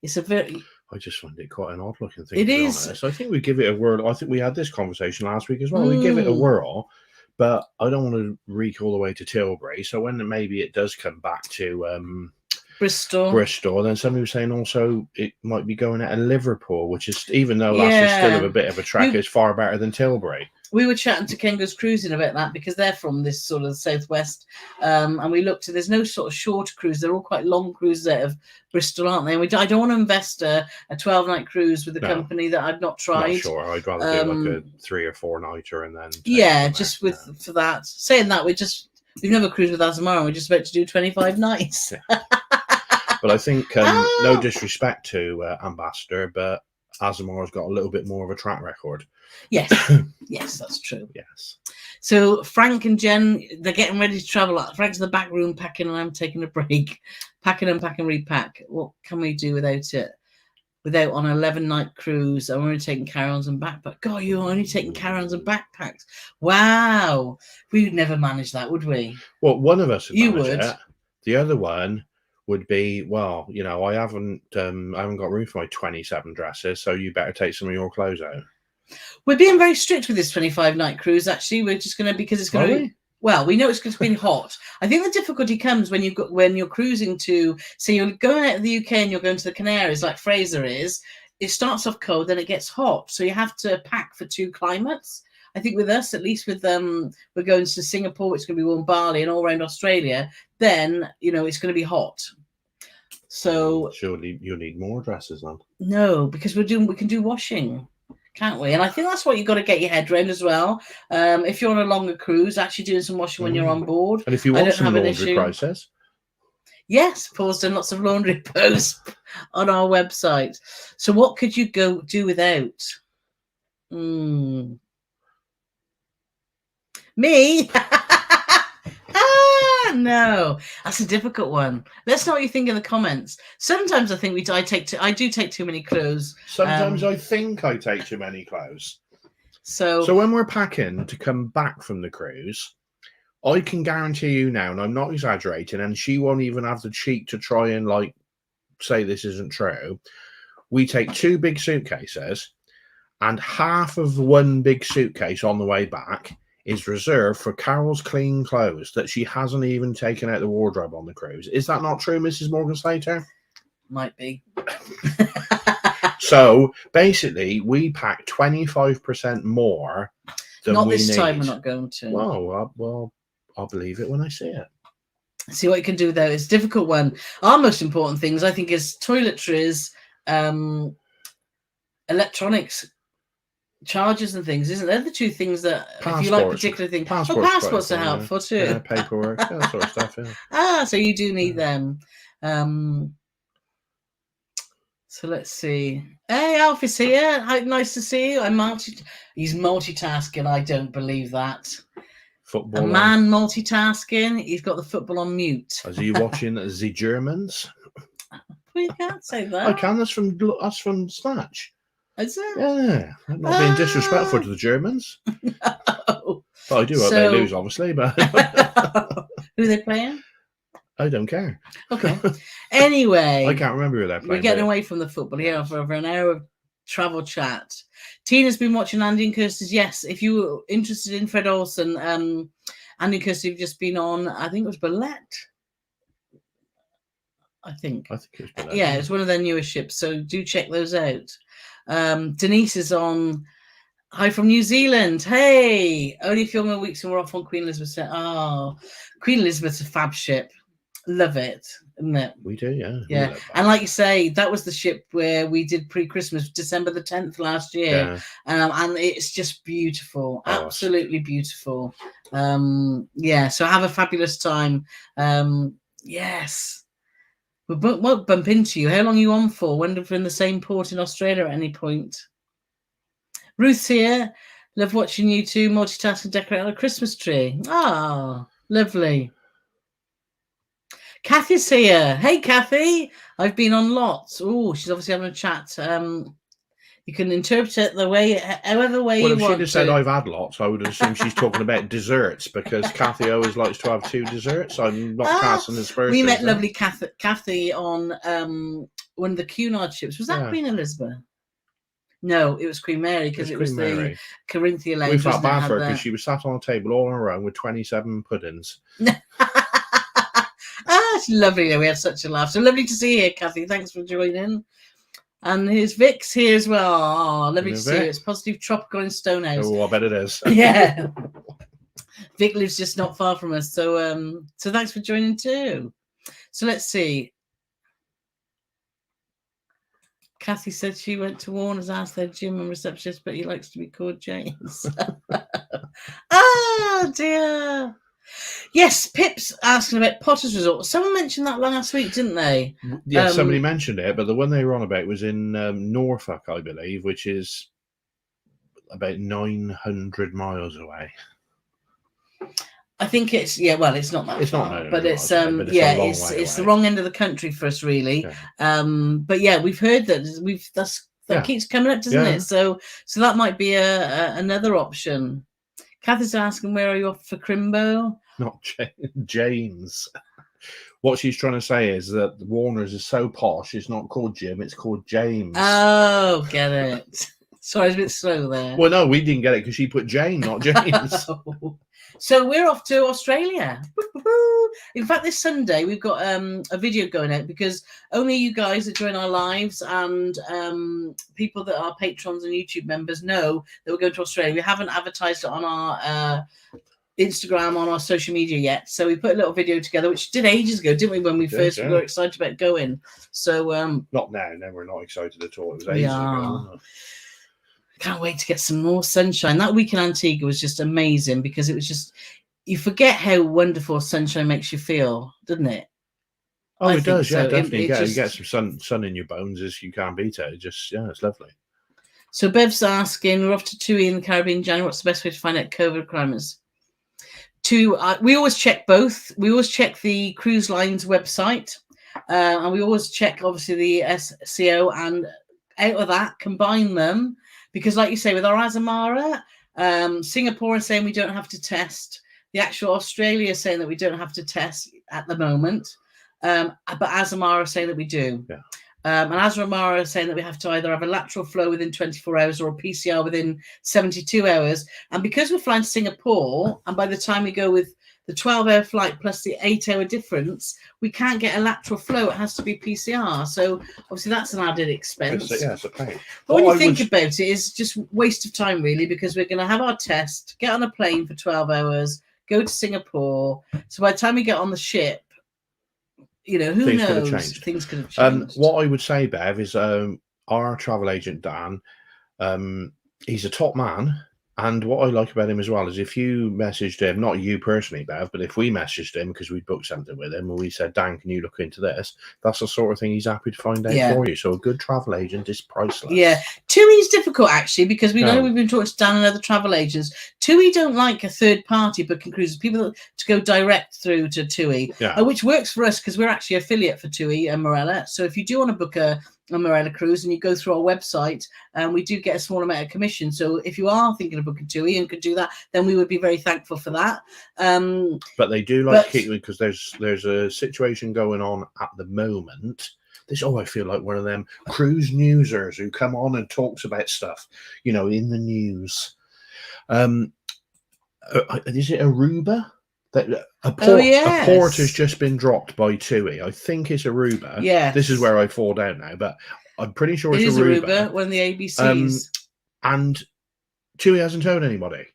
It's a very... I just find it quite an odd looking thing. It is. Honest. I think we give it a whirl. I think we had this conversation last week as well. We give it a whirl. But I don't want to reek all the way to Tilbury. So when maybe it does come back to Bristol, then somebody was saying also it might be going out of Liverpool, which is, even though that's still a bit of a trek, it's far better than Tilbury. We were chatting to Kengo's Cruising about that because they're from this sort of southwest, and we looked at, there's no sort of short cruise. They're all quite long cruises out of Bristol, aren't they? And I don't want to invest a 12-night cruise with a company that I've not tried. Not sure. I'd rather do like a 3 or 4 nighter and then for that. Saying that, we've never cruised with Azamara. We're just about to do 25 nights. But I think no disrespect to Ambassador, but Azamara's got a little bit more of a track record. Yes, yes, that's true. Yes. So Frank and Jen, they're getting ready to travel. Frank's in the back room packing, and I'm taking a break. Packing, unpack, and repack. What can we do without it? Without on an 11-night cruise, I'm only taking carry-ons and backpacks. God, you're only taking carry-ons and backpacks. Wow, we would never manage that, would we? Well, one of us would. It. The other one would be, well, I haven't got room for my 27 dresses, so you better take some of your clothes out. We're being very strict with this 25-night cruise. Actually, we're just going to, because it's going to be. Well, we know it's going to be hot. I think the difficulty comes when you're cruising to, so you're going out of the UK and you're going to the Canaries, like Fraser is. It starts off cold, then it gets hot, so you have to pack for 2 climates. I think with us, at least with we're going to Singapore, it's going to be warm, Bali, and all around Australia. Then it's going to be hot. So surely you'll need more dresses then. No, because we can do washing, can't we? And I think that's what you've got to get your head around as well. If you're on a longer cruise, actually doing some washing when you're on board. And if you want some laundry process. Yes, Paul's done lots of laundry posts on our website. So what could you go do without? Me? No, that's a difficult one. Let's know what you think in the comments. Sometimes I think I do take too many clothes. Sometimes I think I take too many clothes. So when we're packing to come back from the cruise, I can guarantee you now, and I'm not exaggerating, and she won't even have the cheek to try and say this isn't true. We take 2 big suitcases, and half of one big suitcase on the way back is reserved for Carole's clean clothes that she hasn't even taken out the wardrobe on the cruise. Is that not true, Mrs. Morgan Slater? Might be. So basically, we pack 25% more than we need. Not this time, we're not going to. Well, I'll believe it when I see it. See what you can do there. It's a difficult one. Our most important things, I think, is toiletries, electronics, chargers and things, isn't there? The two things that, if you like particular things, passports are helpful too. Yeah, paperwork, that sort of stuff. Yeah. So you do need them. So let's see. Hey, Alfie's here. Nice to see you. He's multitasking. I don't believe that. Football. A man multitasking. He's got the football on mute. Are you watching the Germans? Well, you can't say that. I can. That's from Snatch. Is it? Yeah. I'm not being disrespectful to the Germans. No. But I do hope they lose, obviously. But who are they playing? I don't care. Okay. Anyway, I can't remember who they're playing. We're getting away from the football here for an hour of travel chat. Tina's been watching Andy and Kirsty's. Yes, if you were interested in Fred Olsen, Andy and Kirsty have just been on, I think it was Ballet. I think it was Ballet. Yeah, it's one of their newer ships, so do check those out. Denise is on Hi from New Zealand. Hey, only a few more weeks and we're off on Queen Elizabeth. Oh, Queen Elizabeth's a fab ship. Love it, isn't it? We do, yeah. Yeah. And like you say, that was the ship where we did pre-Christmas, December the 10th last year. Yeah. And it's just beautiful. Absolutely beautiful. Yeah, so have a fabulous time. Yes. We won't bump into you. How long are you on for? Wonder if we're in the same port in Australia at any point. Ruth's here. Love watching you two multitask and decorate on a Christmas tree. Ah, lovely. Kathy's here. Hey, Kathy. I've been on lots. Oh, she's obviously having a chat. You can interpret it however way you want. Well, if she'd have said I've had lots, I would assume she's talking about desserts, because Kathy always likes to have 2 desserts. I'm not casting aspersions. We met lovely Kathy on one of the Cunard ships. Was that Queen Elizabeth? No, it was Queen Mary, because it was the Corinthia lady. We felt bad for her because she was sat on a table all on her own with 27 puddings. It's lovely. We had such a laugh. So lovely to see you, Kathy. Thanks for joining. And here's Vic's here as well. Oh, lovely to see you. It's positive tropical in Stonehouse. Oh, I bet it is. Yeah. Vic lives just not far from us. So so thanks for joining too. So let's see. Kathy said she went to Warner's, asked their gym and receptionist, but he likes to be called James. Oh dear. Yes, Pip's asking about Potter's Resort. Someone mentioned that last week, didn't they? Yeah, somebody mentioned it, but the one they were on about was in Norfolk, I believe, which is about 900 miles away. I think it's it's not that far, but it's it's the wrong end of the country for us, really. Yeah. But yeah, we've heard that keeps coming up, doesn't it? So that might be another option. Kathy's asking, where are you off for Crimbo? Not James. What she's trying to say is that Warner's is so posh, it's not called Jim, it's called James. Oh, get it. Sorry, I was a bit slow there. Well, no, we didn't get it because she put Jane, not James. So we're off to Australia. In fact, this Sunday we've got a video going out, because only you guys that join our lives and people that are patrons and YouTube members know that we're going to Australia. We haven't advertised it on our Instagram, on our social media yet. So we put a little video together, which did ages ago, didn't we, when we first were excited about going. So not now. No, we're not excited at all. It was ages ago. Can't wait to get some more sunshine. That week in Antigua was just amazing, because it was just, you forget how wonderful sunshine makes you feel, doesn't it? Oh, it does. Yeah, definitely. You get some sun in your bones, as you can't beat it. It just, it's lovely. So Bev's asking, we're off to TUI in the Caribbean in January. What's the best way to find out COVID requirements? We always check both. We always check the cruise line's website, and we always check, obviously, the SCO, and out of that, combine them. Because like you say, with our Azamara, Singapore is saying we don't have to test. The actual Australia is saying that we don't have to test at the moment. But Azamara is saying that we do. Yeah. And Azamara is saying that we have to either have a lateral flow within 24 hours or a PCR within 72 hours. And because we're flying to Singapore, and by the time we go with the 12-hour flight plus the 8-hour difference, we can't get a lateral flow. It has to be PCR. So obviously that's an added expense. It's a pain. But when you think about it, it's just waste of time, really, because we're going to have our test, get on a plane for 12 hours, go to Singapore. So by the time we get on the ship, who knows? Things could have changed. What I would say, Bev, is our travel agent Dan, he's a top man. And what I like about him as well is if you messaged him, not you personally, Bev, but if we messaged him because we booked something with him and we said, Dan, can you look into this? That's the sort of thing he's happy to find out for you. So a good travel agent is priceless. Yeah. TUI's difficult, actually, because we know we've been talking to Dan and other travel agents. TUI don't like a third party booking cruises, people to go direct through to TUI, which works for us because we're actually affiliate for TUI and Morella. So if you do want to book a Morella cruise and you go through our website, we do get a small amount of commission. So if you are thinking of booking TUI and could do that, then we would be very thankful for that. But they do like to keep you, because there's a situation going on at the moment. I feel like one of them cruise newsers who come on and talks about stuff, in the news. Is it Aruba? A port has just been dropped by TUI. I think it's Aruba. Yeah. This is where I fall down now, but I'm pretty sure it's Aruba. One of the ABCs. And TUI hasn't told anybody.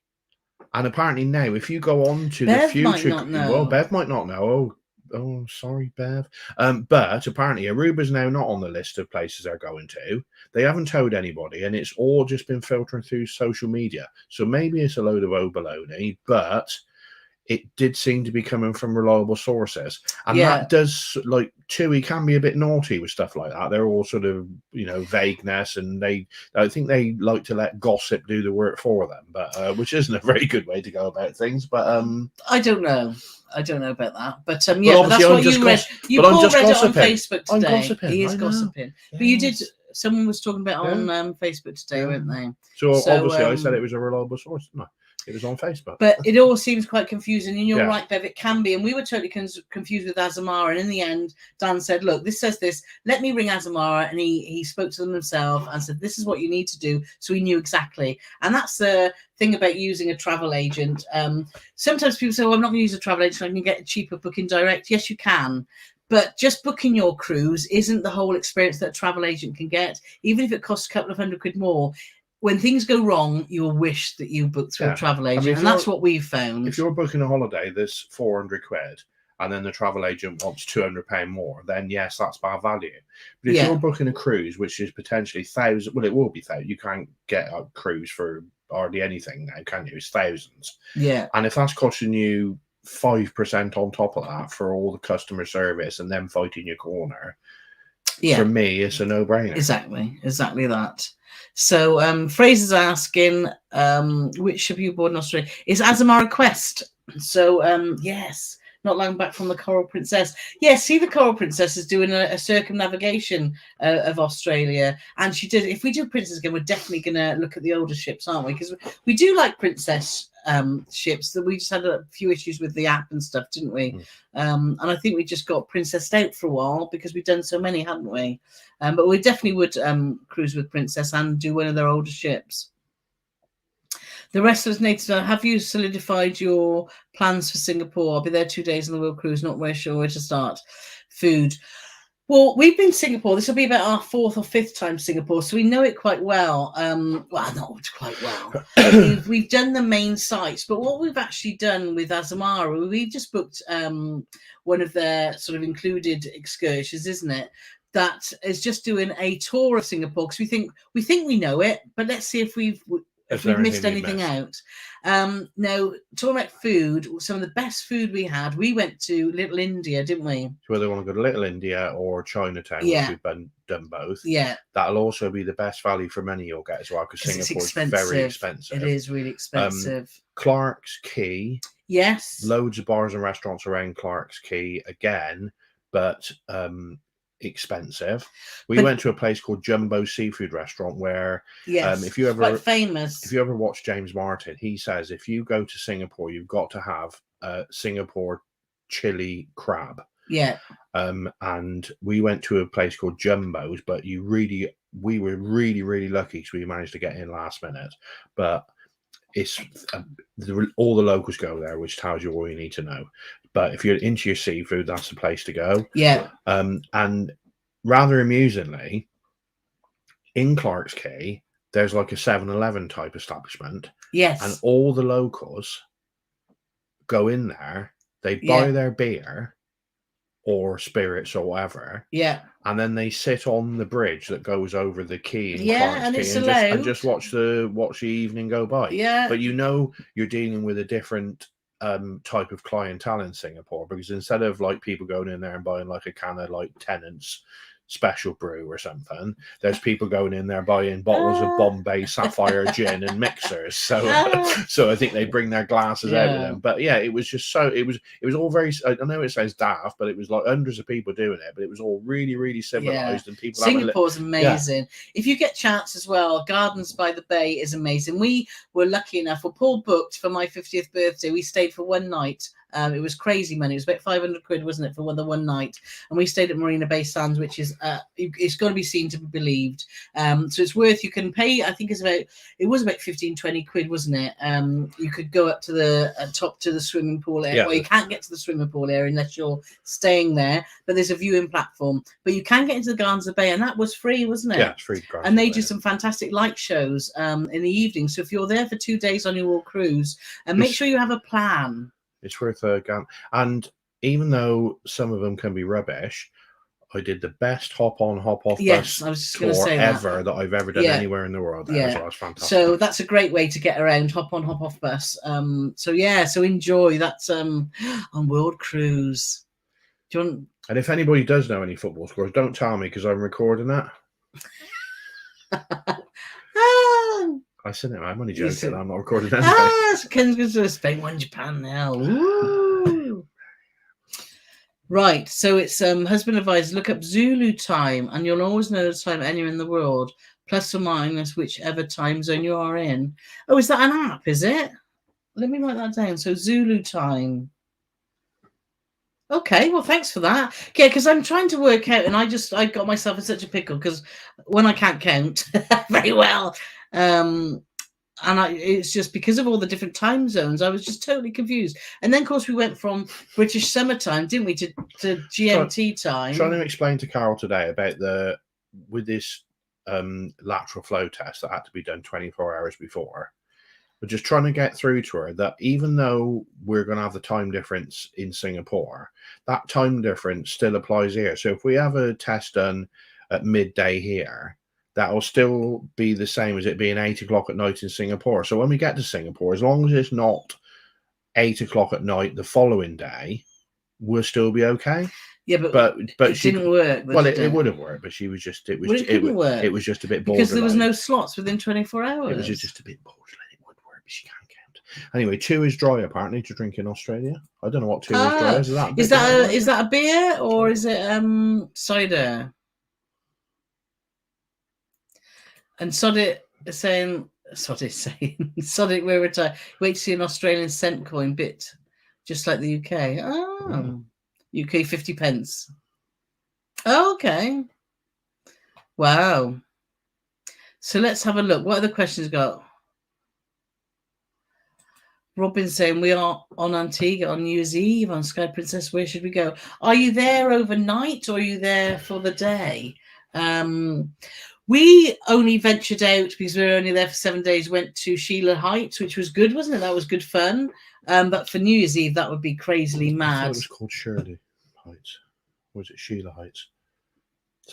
And apparently now, if you go on to the future, Bev might not know. Oh, sorry, Bev. But apparently Aruba's now not on the list of places they're going to. They haven't told anybody, and it's all just been filtering through social media. So maybe it's a load of baloney, but it did seem to be coming from reliable sources. And that does, like, TUI can be a bit naughty with stuff like that. They're all sort of, vagueness, and I think they like to let gossip do the work for them, but which isn't a very good way to go about things. But I don't know. I don't know about that, but that's what you read. You read it on Facebook today. I'm gossiping. He is gossiping, but you did. Someone was talking about on Facebook today, weren't they? So obviously, I said it was a reliable source. No, it was on Facebook. But it all seems quite confusing, and you're right, Bev. It can be, and we were totally confused with Azamara. And in the end, Dan said, "Look, this says this. Let me ring Azamara," and he spoke to them himself and said, "This is what you need to do." So we knew exactly, and that's the thing about using a travel agent. Sometimes people say, "Oh, I'm not going to use a travel agent. I can get a cheaper booking direct." Yes, you can. But just booking your cruise isn't the whole experience that a travel agent can get, even if it costs a couple of $100 more. When things go wrong, you'll wish that you booked through a travel agent, and that's what we've found. If you're booking a holiday that's £400, and then the travel agent wants £200 more, then yes, that's bad value. But if you're booking a cruise, which is potentially thousands, well, it will be thousands. You can't get a cruise for hardly anything now, can you? It's thousands. Yeah. And if that's costing you 5% on top of that for all the customer service and them fighting your corner, for me, it's a no-brainer. Exactly that. So Fraser's asking, which ship are you aboard in Australia? It's Azamara Quest. So yes, not long back from the Coral Princess. See, the Coral Princess is doing a circumnavigation of Australia, and she did. If we do Princess again, we're definitely going to look at the older ships, aren't we? Because we do like Princess ships. That we just had a few issues with the app and stuff, didn't we? And I think we just got Princessed out for a while because we've done so many, hadn't we? But we definitely would cruise with Princess and do one of their older ships. The rest of us need to know, have you solidified your plans for Singapore? I'll be there 2 days on the World Cruise, not very sure where to start. Food. Well, we've been Singapore. This will be about our 4th or 5th time Singapore, so we know it quite well. Well, not quite well. We've done the main sites, but what we've actually done with Azamara, we've just booked one of their sort of included excursions, isn't it? That is just doing a tour of Singapore, because we think we know it, but let's see if we've missed anything out. No, talking about food, some of the best food we had, we went to Little India, didn't we? So whether you want to go to Little India or Chinatown, which we've done both. Yeah. That'll also be the best value for money you'll get as well, because Singapore's very expensive. It is really expensive. Clark's Quay. Yes. Loads of bars and restaurants around Clark's Quay again, but expensive. We went to a place called Jumbo Seafood Restaurant where if you ever quite famous. If you ever watch James Martin, he says if you go to Singapore, you've got to have Singapore chili crab. Yeah. And we went to a place called Jumbo's, but we were really lucky because we managed to get in last minute. But it's all the locals go there, which tells you all you need to know. But if you're into your seafood, that's the place to go. Yeah. And rather amusingly, in Clark's Quay, there's like a 7-Eleven type establishment. Yes. And all the locals go in there, they buy their beer, or spirits or whatever. Yeah. And then they sit on the bridge that goes over the quay in Yeah, Clark's and Quay it's and just watch the evening go by. Yeah. But you're dealing with a different type of clientele in Singapore, because instead of like people going in there and buying like a can of like Tennant's special brew or something, there's people going in there buying bottles of Bombay Sapphire gin and mixers. So I think they bring their glasses out with them. But yeah, it was just it was all very, I know it sounds daft, but it was like hundreds of people doing it, but it was all really, really civilized. And people Singapore's amazing. If you get chance as well, Gardens by the Bay is amazing. We were lucky enough, Paul booked for my 50th birthday. We stayed for one night. It was crazy money. It was about 500 quid, wasn't it, for the one night? And we stayed at Marina Bay Sands, which is it's got to be seen to be believed. So it's worth. You can pay. I think it was about 15, 20 quid, wasn't it? You could go up to the top to the swimming pool area. Well, you can't get to the swimming pool area unless you're staying there. But there's a viewing platform. But you can get into the Gardens of the Bay, and that was free, wasn't it? Yeah, it's free. And they do some fantastic light shows in the evening. So if you're there for 2 days on your cruise, and make sure you have a plan. It's worth a go. And even though some of them can be rubbish, I did the best hop on, hop off bus tour ever that I've ever done anywhere in the world. That was fantastic. So that's a great way to get around, hop on, hop off bus. So enjoy. That's on World Cruise. Do you want... And if anybody does know any football scores, don't tell me, because I'm recording that. I said it, I'm only joking. I'm not recording anything. Ken's going to Spain 1 Japan now. Woo! Right, so it's husband advised, look up Zulu time, and you'll always know the time anywhere in the world, plus or minus whichever time zone you are in. Oh, is that an app, is it? Let me write that down. So Zulu time. Okay, well, thanks for that. Yeah, because I'm trying to work out, and I got myself in such a pickle, because when I can't count very well, it's just because of all the different time zones, I was just totally confused. And then, of course, we went from British summertime, didn't we, to GMT time. Trying to explain to Carole today about with this lateral flow test that had to be done 24 hours before. But just trying to get through to her that even though we're going to have the time difference in Singapore, that time difference still applies here. So if we have a test done at midday here, that will still be the same as it being 8 o'clock at night in Singapore. So when we get to Singapore, as long as it's not 8 o'clock at night the following day, we'll still be okay. Yeah, but it didn't work. Well, it would have worked, but she was just it was just a bit bored because there was no slots within 24 hours. It was just a bit borderline. She can't count. Anyway, 2 is dry apparently to drink in Australia. I don't know what 2 is dry is. Is that a beer or is it cider? And Sodic saying we're retired. Wait to see an Australian cent coin bit, just like the UK. UK 50 pence. Oh, okay. Wow. So let's have a look. What other questions got? Robin saying we are on Antigua on New Year's Eve on Sky Princess. Where should we go? Are you there overnight or are you there for the day? We only ventured out because we were only there for 7 days. Went to Sheila Heights, which was good, wasn't it? That was good fun. But for New Year's Eve, that would be crazily mad. I thought it was called Shirley Heights. Or was it Sheila Heights?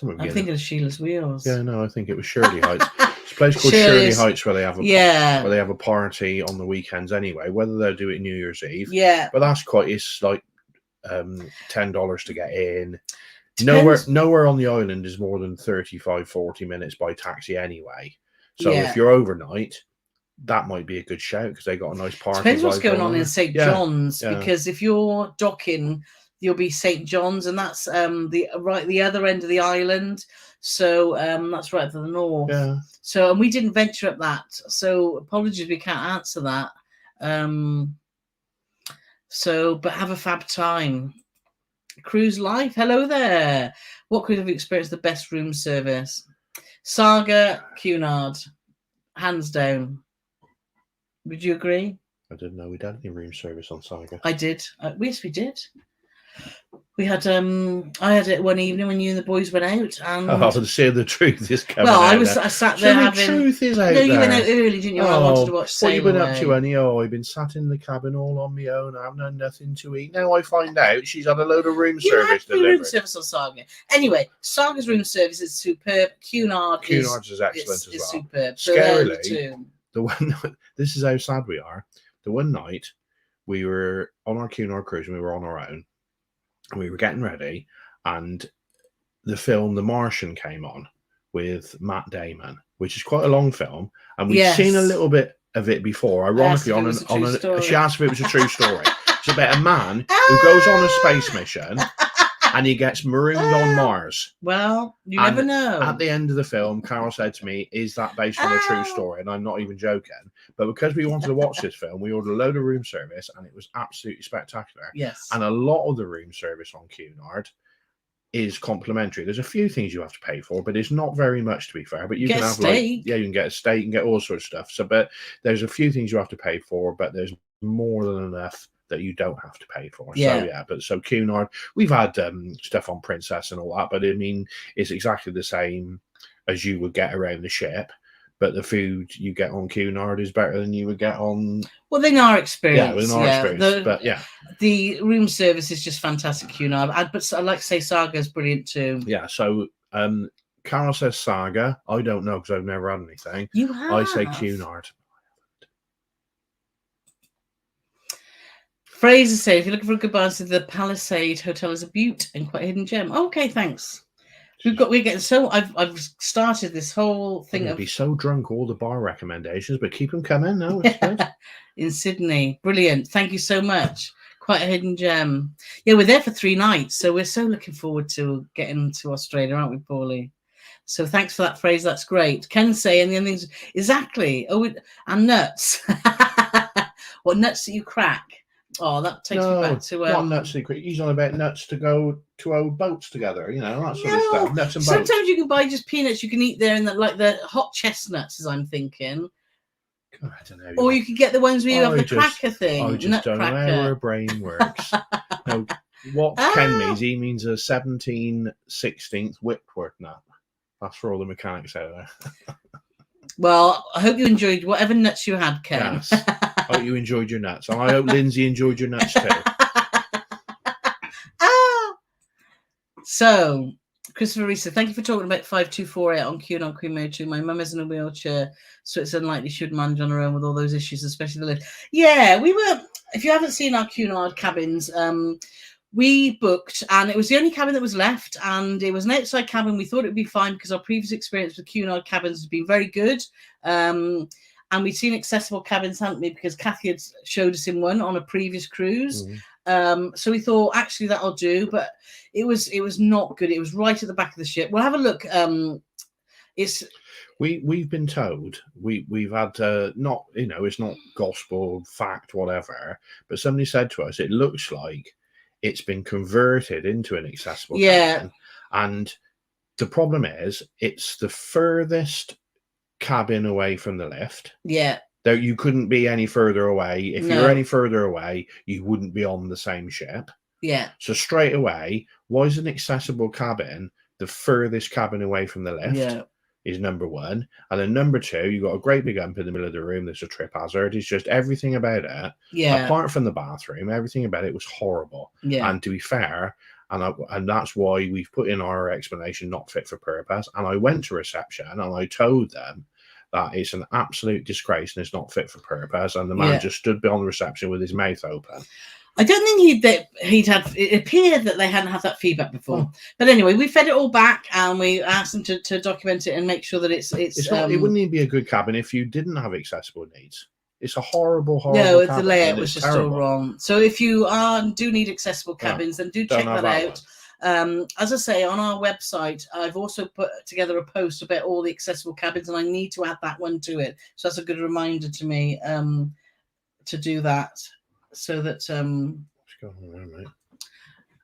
I'm thinking of Sheila's Wheels. Yeah, no, I think it was Shirley Heights. It's a place called Shirley Heights where they have a party on the weekends anyway. Whether they'll do it New Year's Eve, but that's it's like $10 to get in. Nowhere on the island is more than 35-40 minutes by taxi anyway. So if you're overnight, that might be a good shout because they got a nice party. Depends what's going on in St. John's, because if you're docking, you'll be St. John's, and that's the other end of the island. So that's right to the north. Yeah. So and we didn't venture up that. So apologies, we can't answer that. But have a fab time. Cruise life. Hello there. What cruise have you experienced the best room service? Saga, Cunard, hands down. Would you agree? I didn't know we'd had any room service on Saga. I did. Yes, we did. We had I had it one evening when you and the boys went out, and to see the truth is coming. Well, out I sat there so having. The truth is out No, you there. went out early, didn't you? I wanted to watch. What you been up to, honey? I've been sat in the cabin all on my own. I haven't had nothing to eat. Now I find out she's had a load of room service delivered. Room service on Saga. Anyway, Saga's room service is superb. Cunard's is excellent as well. Superb. Scarily, the one. This is how sad we are. The one night we were on our Cunard cruise and we were on our own. And we were getting ready, and the film The Martian came on with Matt Damon, which is quite a long film, and we've seen a little bit of it before. Ironically, she asked if it was a true story. It's about a man who goes on a space mission and he gets marooned on Mars. Well, you never know. At the end of the film, Carole said to me, "Is that based on a true story?" And I'm not even joking. But because we wanted to watch this film, we ordered a load of room service, and it was absolutely spectacular. Yes. And a lot of the room service on Cunard is complimentary. There's a few things you have to pay for, but it's not very much, to be fair. But you can have steak. You can get a steak, you can get all sorts of stuff. So, but there's a few things you have to pay for, but there's more than enough that you don't have to pay for. Yeah. So yeah, so Cunard, we've had stuff on Princess and all that, but I mean, it's exactly the same as you would get around the ship. But the food you get on Cunard is better than you would get on. Well, in our experience, yeah, within our experience. But yeah, the room service is just fantastic. Cunard, but I like to say Saga is brilliant too. Yeah. So Carole says Saga. I don't know because I've never had anything. You have. I say Cunard. Fraser said, if you're looking for a good bar, the Palisade Hotel is a beaut and quite a hidden gem. Okay, thanks. We're getting so. I've started this whole thing. Be so drunk all the bar recommendations, but keep them coming. No, it's good. In Sydney, brilliant. Thank you so much. Quite a hidden gem. Yeah, we're there for 3 nights, so we're so looking forward to getting to Australia, aren't we, Paulie? So thanks for that phrase. That's great. Ken say, and the other things exactly. Oh, and nuts. What nuts that you crack? Oh, that takes me back to what nuts secret. He's on about nuts to go to old boats together, that sort of stuff. Nuts and sometimes boats. You can buy just peanuts you can eat there, and the hot chestnuts, as I'm thinking. God, I don't know. Or you could get the ones where you have the cracker thing. I just don't know how her brain works. No, what Ken means, he means a 17/16 Whitworth nut. That's for all the mechanics out there. Well, I hope you enjoyed whatever nuts you had, Ken. Yes. I hope you enjoyed your nuts. And I hope Lindsay enjoyed your nuts too. So, Christopher Reese, thank you for talking about 5248 on Cunard Queen Mary 2. My mum is in a wheelchair, so it's unlikely she would manage on her own with all those issues, especially the lift. Yeah, we were, if you haven't seen our Cunard cabins, we booked, and it was the only cabin that was left, and it was an outside cabin. We thought it would be fine because our previous experience with Cunard cabins has been very good. And we'd seen accessible cabins, hadn't we? Because Kathy had showed us in one on a previous cruise. So we thought, actually, that'll do. But it was not good. It was right at the back of the ship. We'll have a look. We've been told we've had not, it's not gospel fact, whatever. But somebody said to us, it looks like it's been converted into an accessible cabin. And the problem is, it's the furthest cabin away from the lift. Yeah. Though you couldn't be any further away. If you're any further away, you wouldn't be on the same ship. Yeah. So straight away, why is an accessible cabin the furthest cabin away from the lift? Yeah. Is number one. And then number two, you've got a great big hump in the middle of the room that's a trip hazard. It's just everything about it. Yeah. Apart from the bathroom, everything about it was horrible. Yeah. And to be fair, and that's why we've put in our explanation, not fit for purpose. And I went to reception and I told them that it's an absolute disgrace and it's not fit for purpose. And the man just stood beyond the reception with his mouth open. I don't think he'd had. It appeared that they hadn't had that feedback before. But anyway, we fed it all back and we asked them to document it and make sure that it's not, it wouldn't even be a good cabin if you didn't have accessible needs. It's a horrible cabin. No, the layout was just all wrong. So if you do need accessible cabins, then do check that out. As I say, on our website, I've also put together a post about all the accessible cabins, and I need to add that one to it. So that's a good reminder to me to do that, so that what's going on there, mate?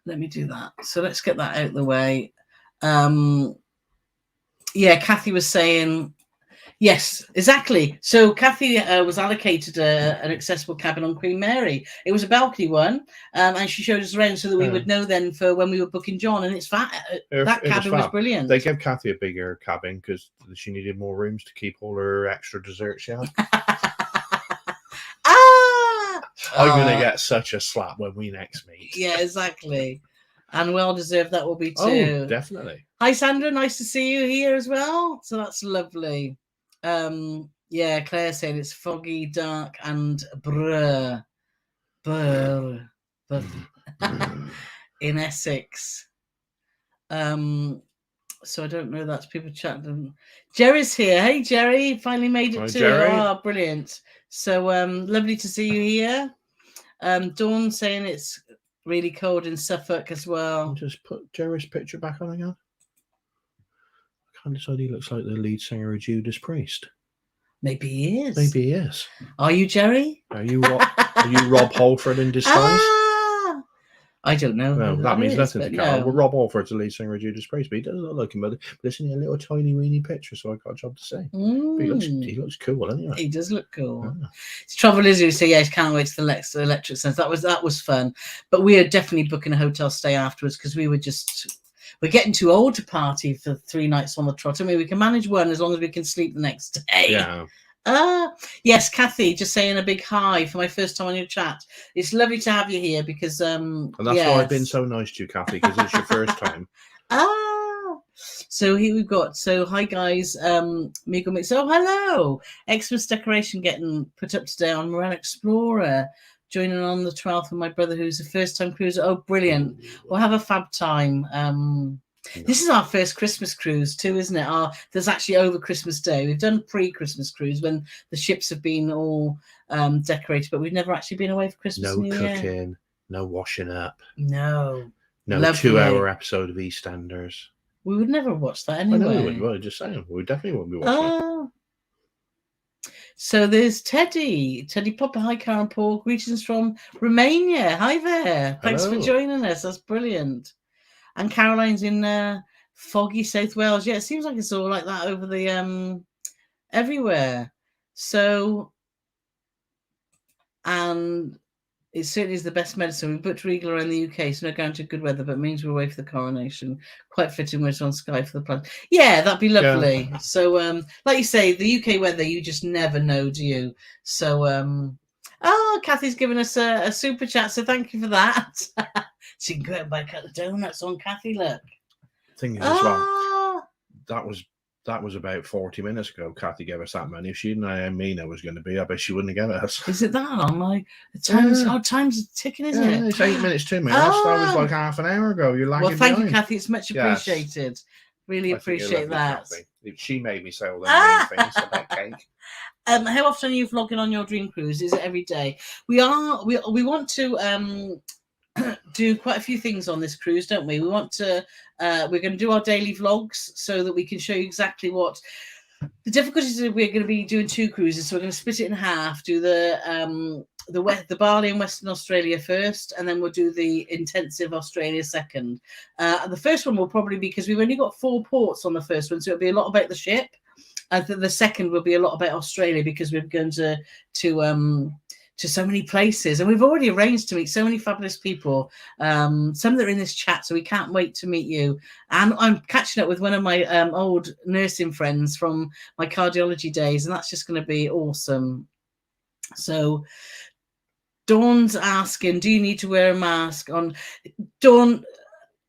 Let me do that. So let's get that out of the way. Kathy was saying Yes, exactly. So Kathy was allocated an accessible cabin on Queen Mary. It was a balcony one, and she showed us around so that we would know then for when we were booking John. And it's that cabin was brilliant. They gave Kathy a bigger cabin because she needed more rooms to keep all her extra desserts. Yeah. I'm going to get such a slap when we next meet. Yeah, exactly. And well deserved that will be too. Oh, definitely. Hi, Sandra. Nice to see you here as well. So that's lovely. Yeah, Claire saying it's foggy, dark, and brr in Essex. So I don't know. That's people chatting. Jerry's here. Hey, Jerry. Finally made it Hi, too. Jerry. Oh, brilliant. So lovely to see you here. Dawn saying it's really cold in Suffolk as well. I'll just put Jerry's picture back on again. I can't decide. He looks like the lead singer of Judas Priest. Maybe he is. Maybe he is. Are you Jerry? Are you Rob Halford in disguise? I don't know. No, that means nothing to Carole. No. Well, Rob Halford's the lead singer of Judas Priest, but he doesn't look like him. But it's only a little tiny weeny picture, so I got a job to say. He looks cool, anyway. He does look cool. The trouble is, you say, yes, can't wait to the next electric sense. That was fun, but we are definitely booking a hotel stay afterwards because we're getting too old to party for 3 nights on the trot. I mean, we can manage one as long as we can sleep the next day. Yeah. Yes, Kathy, just saying a big hi for my first time on your chat. It's lovely to have you here because and that's why I've been so nice to you, Kathy, because it's your first time. So here we've got hi guys, Migo Mix. Oh, hello. Xmas decoration getting put up today on Morel Explorer. Joining on the 12th with my brother who's a first time cruiser. Oh, brilliant. We'll have a fab time. This is our first Christmas cruise too, isn't it? There's actually over Christmas Day. We've done pre-Christmas cruise when the ships have been all decorated, but we've never actually been away for Christmas. No cooking, no washing up. No. No 2-hour episode of EastEnders. We would never watch that anyway. I know we wouldn't. Well, just saying, we definitely wouldn't be watching it. So there's Teddy Popper. Hi, Karen Paul. Greetings from Romania. Hi there. Thanks for joining us. That's brilliant. And Caroline's in foggy South Wales. Yeah, it seems like it's all like that over the everywhere. So, and it certainly is the best medicine. We booked Regal around the UK, so no guarantee of good weather, but means we're away for the coronation. Quite fitting when it's on Sky for the plan. Yeah, that'd be lovely. Yeah. So, like you say, the UK weather, you just never know, do you? So, Kathy's given us a super chat, so thank you for that. So you can go out and buy a couple of donuts on Kathy, look. Thing is, as well, that was about 40 minutes ago. Kathy gave us that money. If she didn't know how mean I was going to be, I bet she wouldn't have given us. Is it that on my times? Oh, time's ticking, isn't it? It's 8 minutes to me. That was like half an hour ago. You're lagging thank behind. You, Kathy. It's much appreciated. Yes. Really appreciate that. She made me say all them mean things about cake. How often are you vlogging on your dream cruise? Is it every day? We want to do quite a few things on this cruise, don't we? We want to we're going to do our daily vlogs so that we can show you exactly what the difficulties are. We're going to be doing 2 cruises, so we're going to split it in half, do the Bali in Western Australia first, and then we'll do the intensive Australia second. The first one will probably be, because we've only got 4 ports on the first one, so it'll be a lot about the ship. The second will be a lot about Australia, because we're going to so many places, and we've already arranged to meet so many fabulous people, some that are in this chat, so we can't wait to meet you. And I'm catching up with one of my old nursing friends from my cardiology days, and that's just going to be awesome. So Dawn's asking, do you need to wear a mask on? Dawn,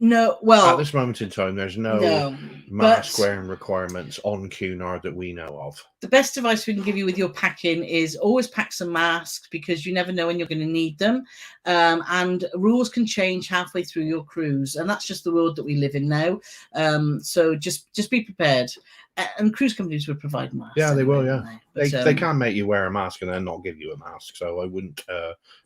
no, well, at this moment in time, there's no mask wearing requirements on Cunard that we know of. The best advice we can give you with your packing is always pack some masks, because you never know when you're going to need them. And rules can change halfway through your cruise, and that's just the world that we live in now. So just be prepared. And cruise companies will provide masks. Yeah, they will. Yeah, they can make you wear a mask and then not give you a mask. So I wouldn't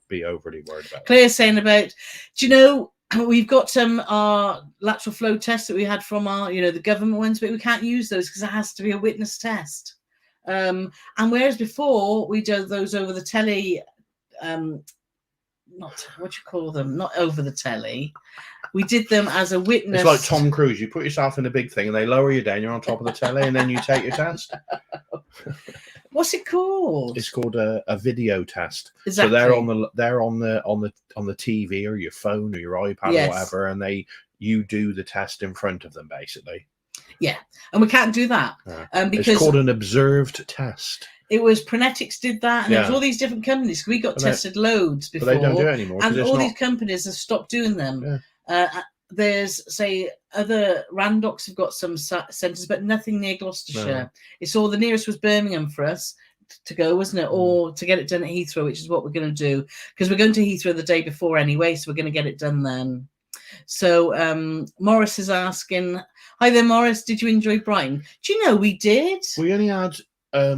be overly worried about. Claire's saying about, do you know, we've got our lateral flow tests that we had from our, the government ones, but we can't use those because it has to be a witness test. And whereas before we do those over the telly, not what you call them, not over the telly. We did them as a witness. It's like Tom Cruise. You put yourself in a big thing and they lower you down. You're on top of the telly and then you take your test. What's it called? It's called a video test. Exactly. So they're on the TV or your phone or your iPad or whatever, and you do the test in front of them basically. Yeah, and we can't do that because it's called an observed test. It was Pronetics did that, and there was all these different companies. We got tested loads before, but they don't do it anymore. And all these companies have stopped doing them. Yeah. There's, say, other Randox have got some centres, but nothing near Gloucestershire. No. It's all, the nearest was Birmingham for us to go, wasn't it? Or to get it done at Heathrow, which is what we're going to do, because we're going to Heathrow the day before anyway, so we're going to get it done then. So Morris is asking, hi there, Morris, did you enjoy Brighton? Do you know we did? We only had a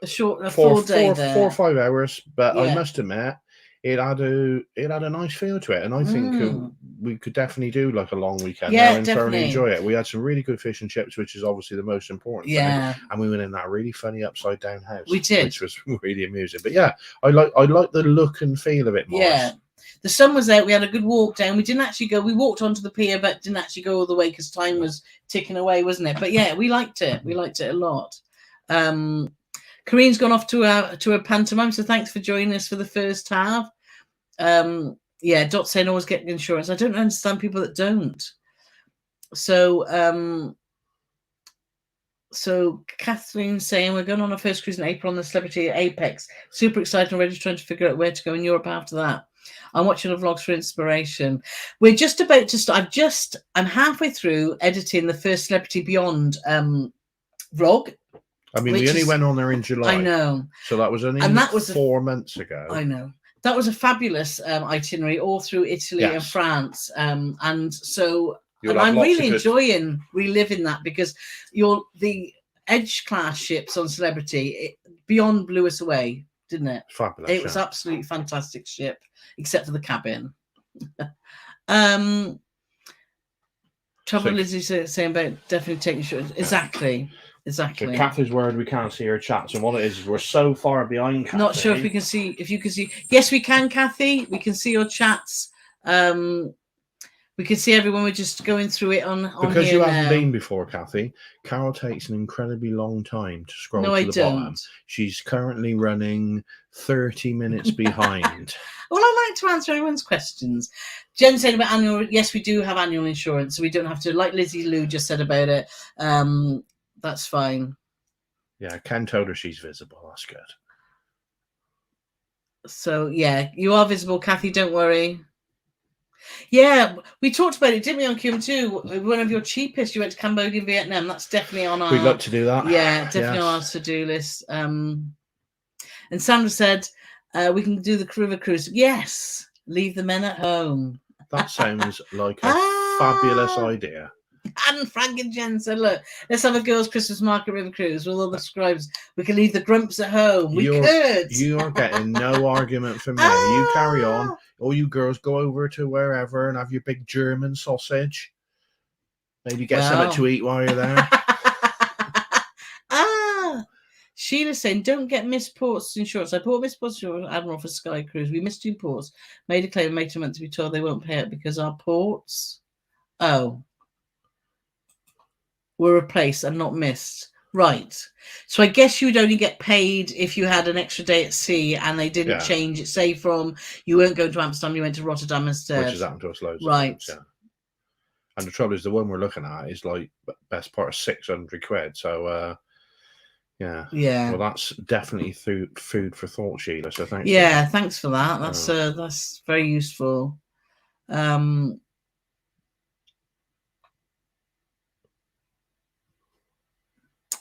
4 day there. 4 or 5 hours, but I must admit, it had a nice feel to it, and I think we could definitely do like a long weekend there and thoroughly enjoy it. We had some really good fish and chips, which is obviously the most important thing, and we went in that really funny upside down house. We did, which was really amusing. But yeah, I like the look and feel of it more. Yeah, the sun was out. We had a good walk down. We didn't actually go. We walked onto the pier, but didn't actually go all the way because time was ticking away, wasn't it? But yeah, we liked it. We liked it a lot. Kareen's gone off to a pantomime, so thanks for joining us for the first half. Yeah, Dot saying always get insurance. I don't understand people that don't. So so Kathleen's saying we're going on our first cruise in April on the Celebrity Apex. Super excited already, trying to figure out where to go in Europe after that. I'm watching the vlogs for inspiration. We're just about to start. I'm halfway through editing the first Celebrity Beyond vlog. I mean, we only went on there in July. I know. So that was only 4 months ago. I know. That was a fabulous itinerary all through Italy and France. And so I'm really enjoying reliving that, because the Edge class ships on Celebrity, Beyond blew us away, didn't it? Fabulous. It was absolutely fantastic ship, except for the cabin. Trouble is saying about definitely taking insurance. Exactly. So Kathy's worried we can't see her chats, and what it is we're so far behind Kathy. Not sure if we can see. If you can see, yes, we can, Kathy. We can see your chats. We can see everyone. We're just going through it on because here you haven't been before, Kathy. Carole takes an incredibly long time to scroll to the bottom. She's currently running 30 minutes behind. Well, I like to answer everyone's questions. Jen said about annual. Yes, we do have annual insurance, so we don't have to. Like Lizzie Lou just said about it. That's fine. Yeah, Ken told her she's visible. That's good. So, yeah, you are visible, Kathy. Don't worry. Yeah, we talked about it, didn't we, on QM2? One of your cheapest. You went to Cambodia and Vietnam. That's definitely on our... We'd like to do that. Yeah, definitely on our to-do list. And Sandra said, we can do the river cruise. Yes, leave the men at home. That sounds like a fabulous idea. And Frank and Jen said, look, let's have a girls' Christmas market river cruise with all the scribes. We can leave the grumps at home. You are getting no argument from me. You carry on. All you girls go over to wherever and have your big German sausage. Maybe get something to eat while you're there. Sheila's saying, don't get missed ports insurance. I bought missed ports insurance Admiral for Sky Cruise. We missed 2 ports. Made a claim and made a month to be told they won't pay it because our ports... were replaced and not missed. Right. So I guess you'd only get paid if you had an extra day at sea and they didn't change it. Say from you weren't going to Amsterdam, you went to Rotterdam instead. Which has happened to us loads. Right. Of times, And the trouble is the one we're looking at is like best part of 600 quid. So yeah. Well, that's definitely food for thought, Sheila. So thanks. Yeah, thanks for that. That's very useful.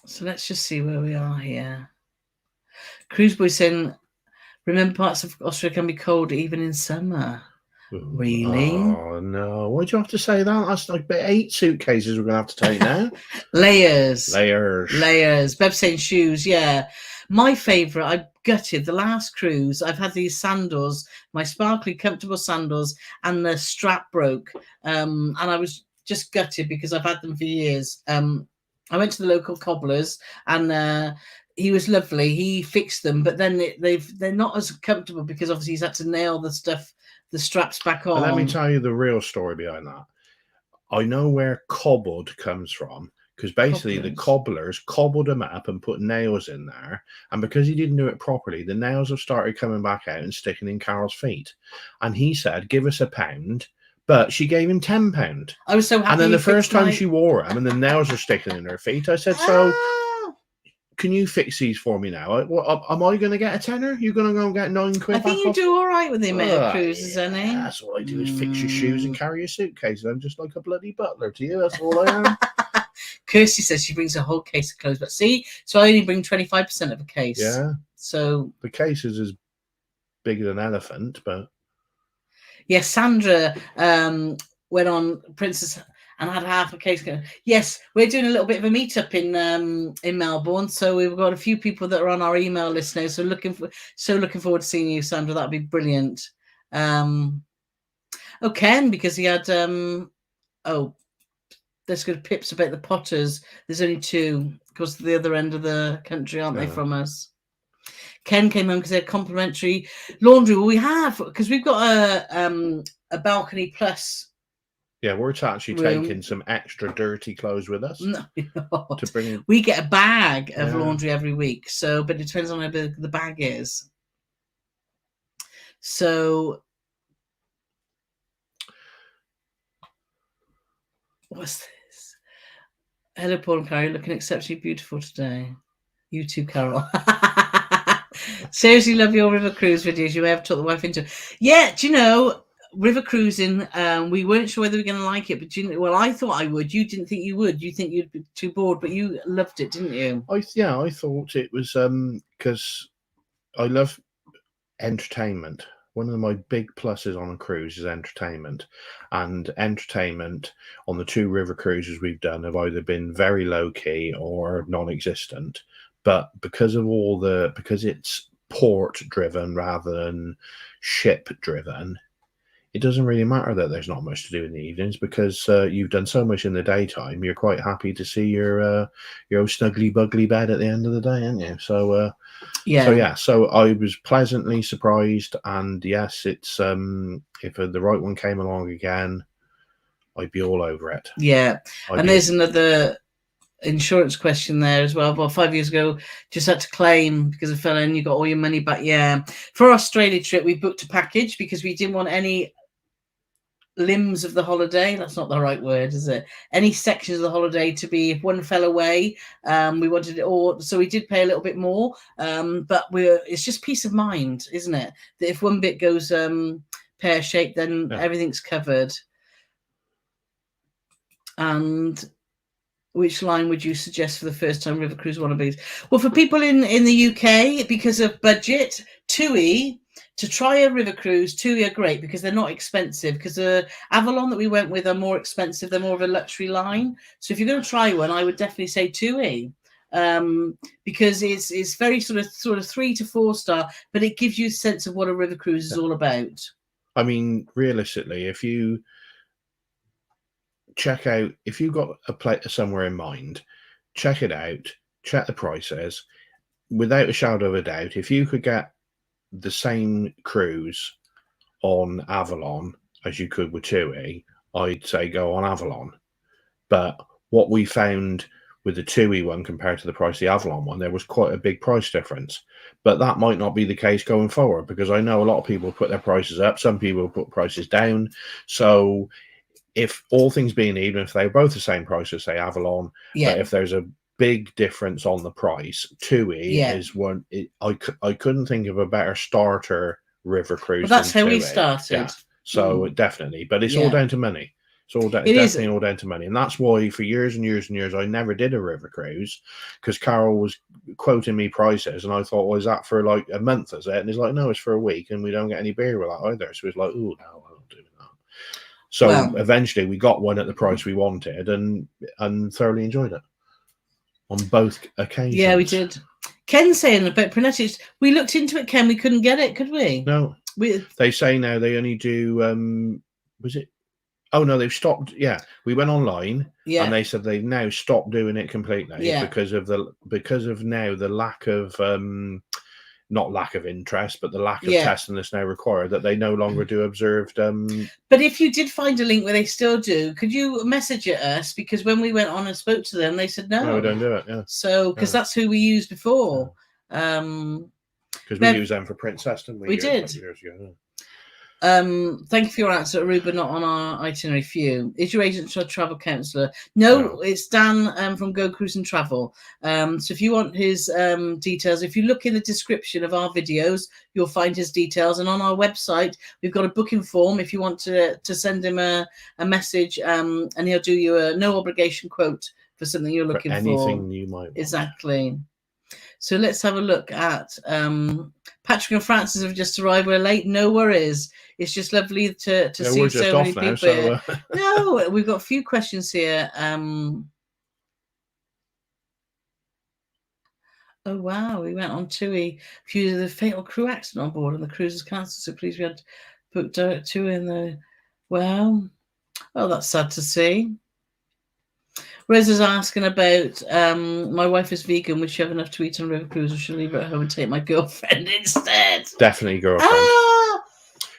So let's just see where we are here. Cruise Boy saying, remember parts of Austria can be cold even in summer. Really? Oh, no. Why'd you have to say that? That's like 8 suitcases we're going to have to take now. Layers. Layers. Bev saying shoes, yeah. My favourite, I gutted the last cruise. I've had these sandals, my sparkly, comfortable sandals, and the strap broke. And I was just gutted because I've had them for years. I went to the local cobblers and he was lovely. He fixed them, but then they're not as comfortable because obviously he's had to nail the straps back on. And let me tell you the real story behind that. I know where cobbled comes from because basically the cobblers cobbled them up and put nails in there, and because he didn't do it properly, the nails have started coming back out and sticking in Carole's feet. And he said, "Give us £1," but she gave him £10. I was so happy. And then the first time she wore them, and the nails were sticking in her feet, I said, "So, can you fix these for me now? Am I going to get a tenner? You're going to go and get £9?" I think you do all right with the amount of cruises, Annie. That's all I do is fix your shoes and carry your suitcase. I'm just like a bloody butler to you. That's all I am. Kirsty says she brings a whole case of clothes, but see, so I only bring 25% of a case. Yeah. So the case is as big as an elephant, but yes, Sandra went on Princess and had half a case. Yes, we're doing a little bit of a meetup in Melbourne, so we've got a few people that are on our email list now. So looking forward to seeing you, Sandra. That'd be brilliant. Ken, because he had let's go to Pips about the Potters. There's only 2 because the other end of the country, aren't they, from us? Ken came home because they had complimentary laundry. Well, we have, because we've got a balcony plus. Yeah, we're actually taking some extra dirty clothes with us. No, to bring in. We get a bag of laundry every week. So, but it depends on how big the bag is. So, what's this? Hello, Paul and Carole. Looking exceptionally beautiful today. You too, Carole. Seriously, love your river cruise videos. You may have talked the wife into. Yeah, do you know, river cruising? We weren't sure whether we were going to like it, but well, I thought I would. You didn't think you would. You think you'd be too bored, but you loved it, didn't you? I thought it was because I love entertainment. One of my big pluses on a cruise is entertainment, and entertainment on the 2 river cruises we've done have either been very low key or non-existent. But because it's port driven rather than ship driven, it doesn't really matter that there's not much to do in the evenings, because you've done so much in the daytime. You're quite happy to see your old snuggly bugly bed at the end of the day, aren't you? So so I was pleasantly surprised, and yes, it's if the right one came along again, I'd be all over it. Yeah, there's another insurance question there as well. Well, 5 years ago, just had to claim because it fell in. You got all your money back. Yeah, for our Australia trip, we booked a package because we didn't want any limbs of the holiday. That's not the right word, is it? Any sections of the holiday to be, if one fell away, we wanted it all. So we did pay a little bit more, but it's just peace of mind, isn't it? That if one bit goes pear-shaped, then everything's covered. And which line would you suggest for the first time river cruise wannabes? Well, for people in the UK, because of budget, TUI, to try a river cruise, TUI are great because they're not expensive. Because Avalon that we went with are more expensive. They're more of a luxury line. So if you're going to try one, I would definitely say TUI, because it's very sort of 3 to 4 star, but it gives you a sense of what a river cruise is all about. I mean, realistically, if you check out, if you've got a place somewhere in mind, check it out, check the prices. Without a shadow of a doubt, if you could get the same cruise on Avalon as you could with TUI, I'd say go on Avalon. But what we found with the TUI one compared to the price of the Avalon one, there was quite a big price difference. But that might not be the case going forward, because I know a lot of people put their prices up, some people put prices down. So if all things being even, if they're both the same price as, say, Avalon, but if there's a big difference on the price, TUI is one. I couldn't think of a better starter river cruise. Well, that's how TUI. We started. Yeah. So definitely, but it's all down to money. It's definitely all down to money, and that's why for years and years and years I never did a river cruise, because Carole was quoting me prices, and I thought, well, is that for like a month? Is it? And he's like, no, it's for a week, and we don't get any beer with that either. So it's like, oh no, I don't do that. So eventually we got one at the price we wanted, and thoroughly enjoyed it on both occasions. Yeah, we did. Ken saying about Prenetics, we looked into it, Ken. We couldn't get it, could we? No. They say now they only do. Was it? Oh no, they've stopped. Yeah, we went online, and they said they've now stopped doing it completely because of now the lack of not lack of interest, but the lack of testing that's now required, that they no longer do observed. But if you did find a link where they still do, could you message it us? Because when we went on and spoke to them, they said no, we don't do it. Yeah. So because that's who we used before. Because we used them for Princess, didn't we? We did. Years ago. Thank you for your answer, Aruba. Not on our itinerary for you. Is your agent a travel counsellor? No, it's Dan from Go Cruise and Travel. So if you want his details, if you look in the description of our videos, you'll find his details. And on our website, we've got a booking form if you want to send him a message, and he'll do you a no obligation quote for something you're looking for. Anything you might want. Exactly. So let's have a look at Patrick and Francis have just arrived. We're late. No worries. It's just lovely to see so many people. So, no, we've got a few questions here. Oh wow, we went on TUI. Few of the fatal crew accident on board and the cruise is cancelled. So please, we had booked TUI in the. Well, oh, that's sad to see. Rosa's asking about my wife is vegan. Would she have enough to eat on river cruise, or should I leave her at home and take my girlfriend instead? Definitely girlfriend.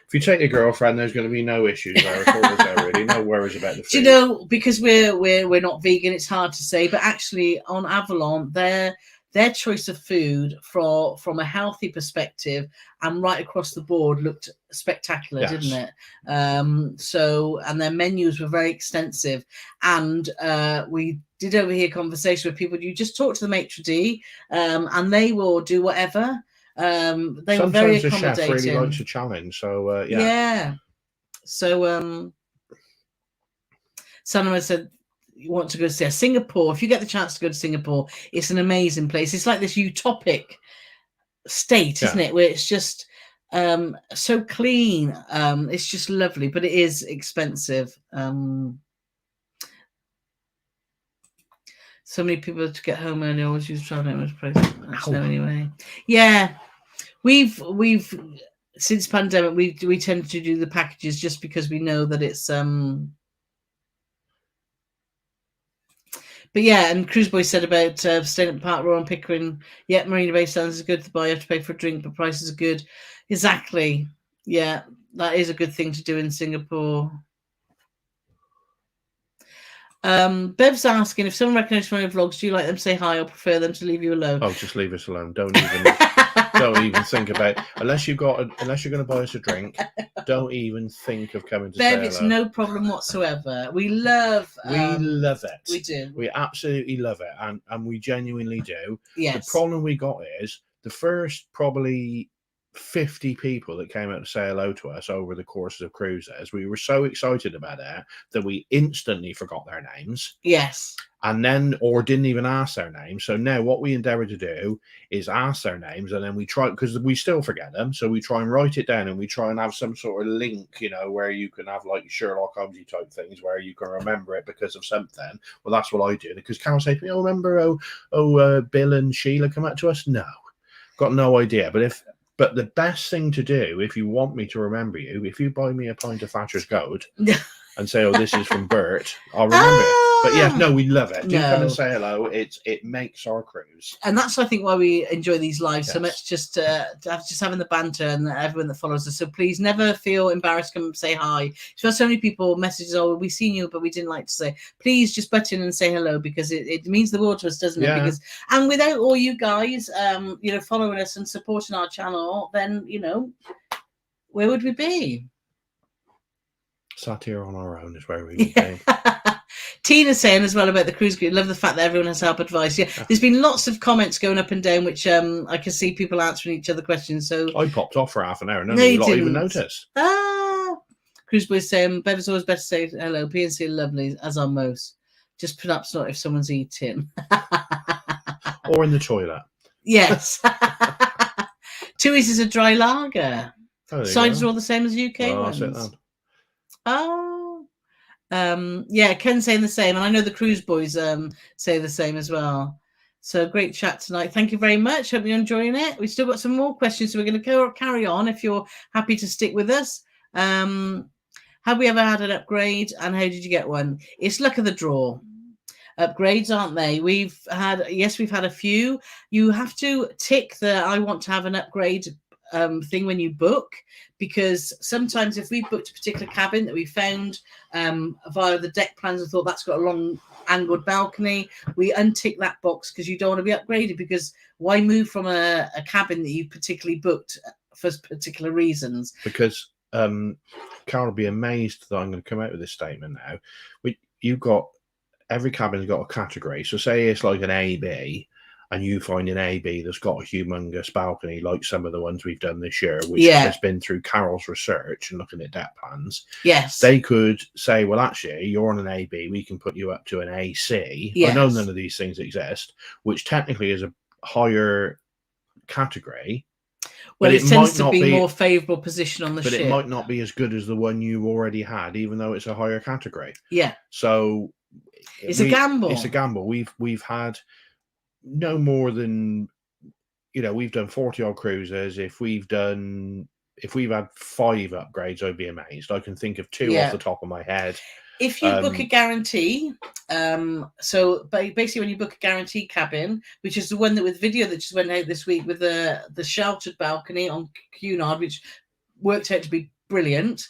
If you take your girlfriend, there's going to be no issues there at all. There really no worries about the food. Do you know, because we're not vegan, it's hard to say. But actually, on Avalon, their choice of food from a healthy perspective and right across the board looked spectacular, didn't it? So, and their menus were very extensive. And we did overhear conversation with people. You just talk to the maitre d', and they will do whatever. They were very accommodating. Sometimes the chef really likes a challenge. So, yeah. Yeah. So, Sanama said, you want to go to Singapore. If you get the chance to go to Singapore, it's an amazing place. It's like this utopic state, isn't it? Where it's just so clean. It's just lovely, but it is expensive. So many people to get home early always use traveling place. Anyway, yeah, we've since pandemic we tend to do the packages just because we know that it's But yeah, and Cruise Boy said about staying at Park Royal and Pickering. Yeah, Marina Bay Sands is good to buy. You have to pay for a drink, but prices are good. Exactly. Yeah, that is a good thing to do in Singapore. Bev's asking if someone recognises one of your vlogs, do you like them to say hi or prefer them to leave you alone? Oh, just leave us alone. Don't even think about it. Unless you're going to buy us a drink, don't even think of coming to Bev, say it's hello. no problem whatsoever. We love it. We do. We absolutely love it, and we genuinely do. Yes. The problem we got is the first probably 50 people that came out to say hello to us over the course of cruises. We were so excited about it that we instantly forgot their names. Yes. And then, or didn't even ask their names. So now what we endeavor to do is ask their names, and then we try, because we still forget them. So we try and write it down, and we try and have some sort of link, where you can have like Sherlock Holmes type things where you can remember it because of something. Well, that's what I do. Because Carole said to me, oh, remember, Bill and Sheila come out to us? No, got no idea. But the best thing to do, if you want me to remember you, if you buy me a pint of Thatcher's Gold and say, oh, this is from Bert, I'll remember it. But yeah, no, we love it. Do come and say hello. It makes our cruise. And that's, I think, why we enjoy these lives so much, just having the banter and everyone that follows us. So please never feel embarrassed to come and say hi. So so many people messages, oh, we've seen you, but we didn't like to say. Please just butt in and say hello, because it means the world to us, doesn't it? And without all you guys, following us and supporting our channel, then, where would we be? Sat here on our own is where we would be. Tina's saying as well about the cruise group. Love the fact that everyone has help advice. Yeah, there's been lots of comments going up and down, which I can see people answering each other questions. So I popped off for half an hour. No, you didn't even notice. Cruise Boy saying, Bev, is always better to say hello. PNC are lovely, as are most. Just perhaps not if someone's eating. Or in the toilet. Yes. Tui's is a dry lager. Ciders are all the same as UK ones. Yeah, Ken's saying the same, and I know the Cruise Boys say the same as well. So great chat tonight. Thank you very much. Hope you're enjoying it. We've still got some more questions, so we're going to carry on if you're happy to stick with us. Have we ever had an upgrade, and how did you get one? It's luck of the draw. upgrades, aren't they? We've had a few. You have to tick the I want to have an upgrade thing when you book, because sometimes if we booked a particular cabin that we found via the deck plans and thought that's got a long angled balcony, we untick that box because you don't want to be upgraded, because why move from a cabin that you particularly booked for particular reasons? Because Carole will be amazed that I'm going to come out with this statement now. You've got, every cabin's got a category. So say it's like an AB, and you find an AB that's got a humongous balcony, like some of the ones we've done this year, which has been through Carole's research and looking at deck plans. Yes. They could say, well, actually, you're on an AB, we can put you up to an AC. Yes. I know none of these things exist, which technically is a higher category. Well, it tends to be more favourable position on the ship. But it might not be as good as the one you already had, even though it's a higher category. Yeah. So it's a gamble. It's a gamble. We've had no more than, we've done 40 odd cruises. If we've had 5 upgrades, I'd be amazed. I can think of 2 off the top of my head. If you book a guarantee, so basically when you book a guarantee cabin, which is the one that with video that just went out this week with the sheltered balcony on Cunard, which worked out to be brilliant.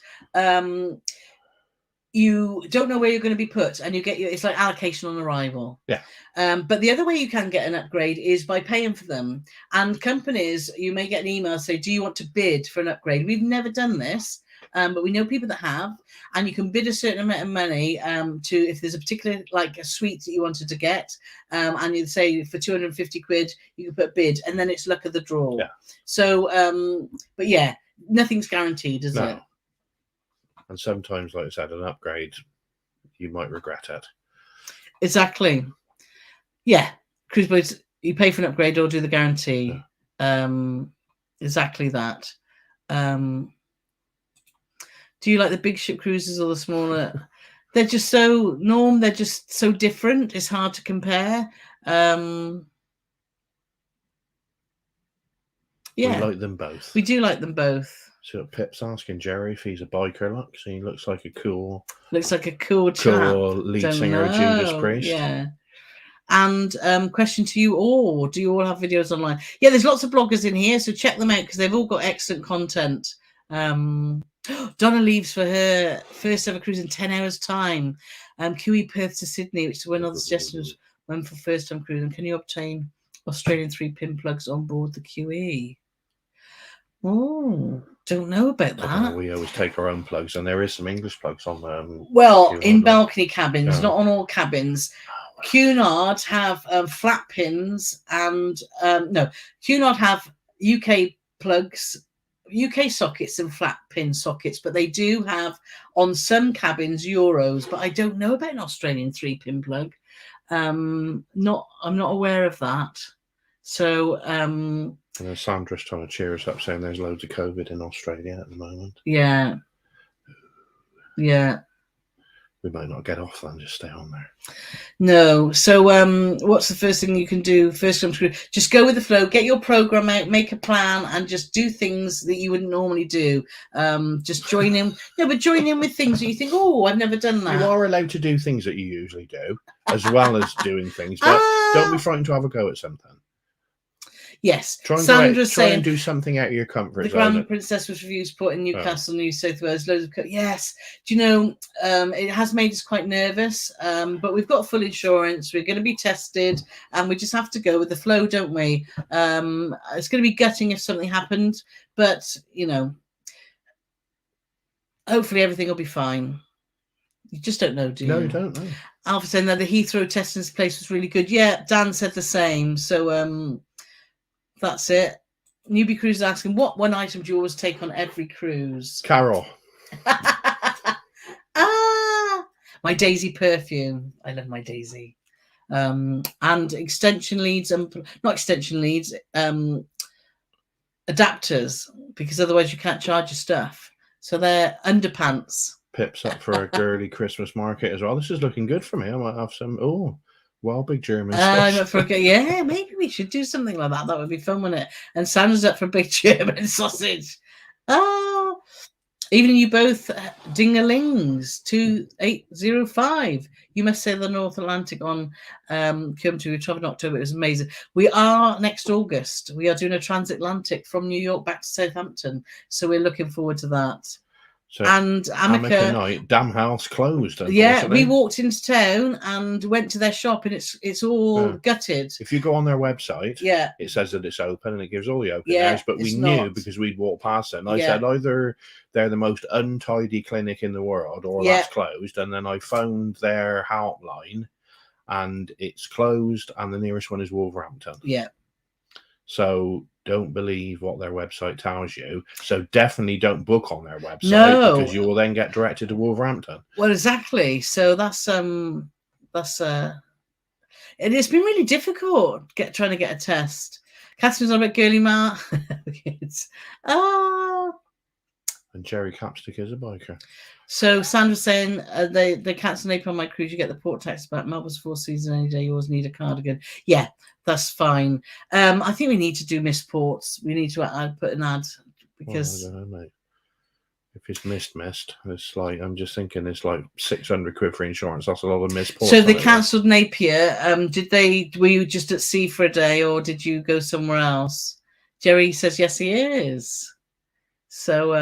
You don't know where you're going to be put, and you get it's like allocation on arrival. Yeah. But the other way you can get an upgrade is by paying for them. And companies, you may get an email say, do you want to bid for an upgrade? We've never done this. But we know people that have, and you can bid a certain amount of money to, if there's a particular, like a suite that you wanted to get, and you'd say for 250 quid, you can put a bid, and then it's luck of the draw. Yeah. So, but yeah, nothing's guaranteed, is it? And sometimes, like I said, an upgrade, you might regret it. Exactly. Yeah. Cruise boats, you pay for an upgrade or do the guarantee. Yeah. Exactly that. Do you like the big ship cruises or the smaller? They're just so they're just so different. It's hard to compare. Yeah. We like them both. We do like them both. So Pip's asking Jerry if he's a biker, look. So he looks like a cool chap. Lead singer of Judas Priest. Yeah. And question to you all: do you all have videos online? Yeah, there's lots of bloggers in here, so check them out because they've all got excellent content. Donna leaves for her first ever cruise in 10 hours time. QE Perth to Sydney, which is one of the suggestions when for first time cruise. And can you obtain Australian 3-pin plugs on board the QE? Oh, don't know about that. We always take our own plugs, and there is some English plugs on them. Well, in balcony cabins, not on all cabins. Cunard have flat pins, and Cunard have UK plugs, UK sockets and flat pin sockets, but they do have on some cabins Euros. But I don't know about an Australian 3-pin plug. I'm not aware of that. So Sandra's trying to cheer us up, saying there's loads of COVID in Australia at the moment. Yeah. We might not get off then, just stay on there. No. So what's the first thing you can do? First come through, just go with the flow, get your program out, make a plan, and just do things that you wouldn't normally do. Just join in. No, but join in with things that you think, oh, I've never done that. You are allowed to do things that you usually do, as well as doing things, but don't be frightened to have a go at something. Yes, Sandra's saying, and do something out of your comfort zone. The Grand Princess was reviewed sport in Newcastle, New South Wales. Loads of yes. Do you know? It has made us quite nervous, but we've got full insurance. We're going to be tested, and we just have to go with the flow, don't we? It's going to be gutting if something happened, but hopefully everything will be fine. You just don't know, do you? No, you don't know. Alpha said that the Heathrow testing place was really good. Yeah, Dan said the same. So that's it. Newbie Cruise is asking, what one item do you always take on every cruise? Carole. My Daisy perfume. I love my Daisy. And extension leads, not extension leads, adapters, because otherwise you can't charge your stuff. So they're underpants. Pip's up for a girly Christmas market as well. This is looking good for me. I might have some. Well, big German sausage. Yeah, maybe we should do something like that. That would be fun, wouldn't it? And Sandra's up for big German sausage. Oh, Evening, you both, dingalings 2805. You must sail the North Atlantic on GMT. We traveled in October. It was amazing. We are next August. We are doing a transatlantic from New York back to Southampton. So we're looking forward to that. So, and Amica night, damn house closed. Yeah, we walked into town and went to their shop, and it's all gutted. If you go on their website, yeah, it says that it's open and it gives all the open hours. But we knew because we'd walked past it. And I said either they're the most untidy clinic in the world, or that's closed. And then I phoned their helpline, and it's closed. And the nearest one is Wolverhampton. Yeah. So don't believe what their website tells you. So definitely don't book on their website, because you will then get directed to Wolverhampton. Well, exactly. So that's and it's been really difficult trying to get a test. Catherine's on about girly ma. And Jerry Capstick is a biker. So Sandra's saying they cancel April on my cruise. You get the port tax back. Melbourne's Four Seasons any day. You always need a cardigan. Yeah, that's fine. I think we need to do Miss Ports. We need to put an ad, because I don't know, mate. If it's missed, it's like, I'm just thinking it's like 600 quid for insurance. That's a lot of missed ports. So they cancelled Napier. Were you just at sea for a day, or did you go somewhere else? Jerry says yes, he is. So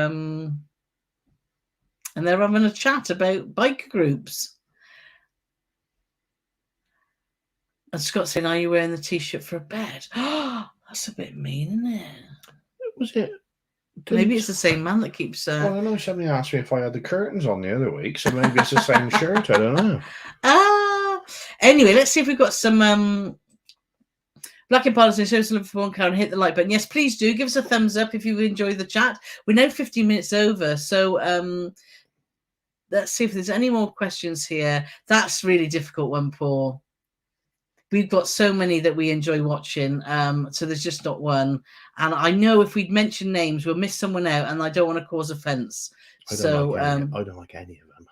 and they're having a chat about bike groups. And Scott saying, "Are you wearing the t-shirt for a bed?" Oh, that's a bit mean, isn't it? Was it? Maybe it's the same man that keeps. Well, I know somebody asked me if I had the curtains on the other week, so maybe it's the same shirt. I don't know. Anyway, let's see if we've got some. Black and Policy, show us love for one, Karen. Hit the like button. Yes, please do. Give us a thumbs up if you enjoy the chat. We're now 15 minutes over, so let's see if there's any more questions here. That's really difficult one, Paul. We've got so many that we enjoy watching, so there's just not one. And I know if we'd mention names, we'll miss someone out, and I don't want to cause offence. I don't like any of them.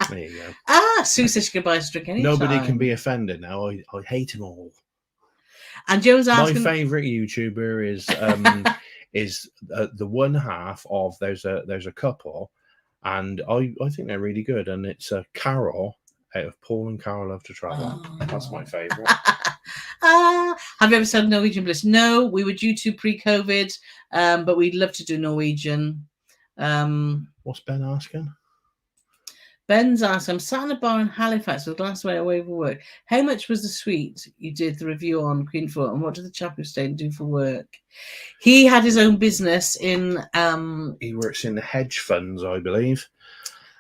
There you go. Sue says she can buy us a drink anytime. Nobody can be offended now. I hate them all. And Joe's asking, my favourite YouTuber is is the one half of there's a couple, and I think they're really good, and it's Carole out of Paul and Carole Love to Travel. That's my favourite. Have you ever said Norwegian Bliss? No, we were due to pre-COVID, but we'd love to do Norwegian. What's Ben asking? Ben's asked, I'm sat in a bar in Halifax with a glass away for work. How much was the suite you did the review on Queen Foot, and what did the chap who stayed do for work? He had his own business in... He works in hedge funds, I believe.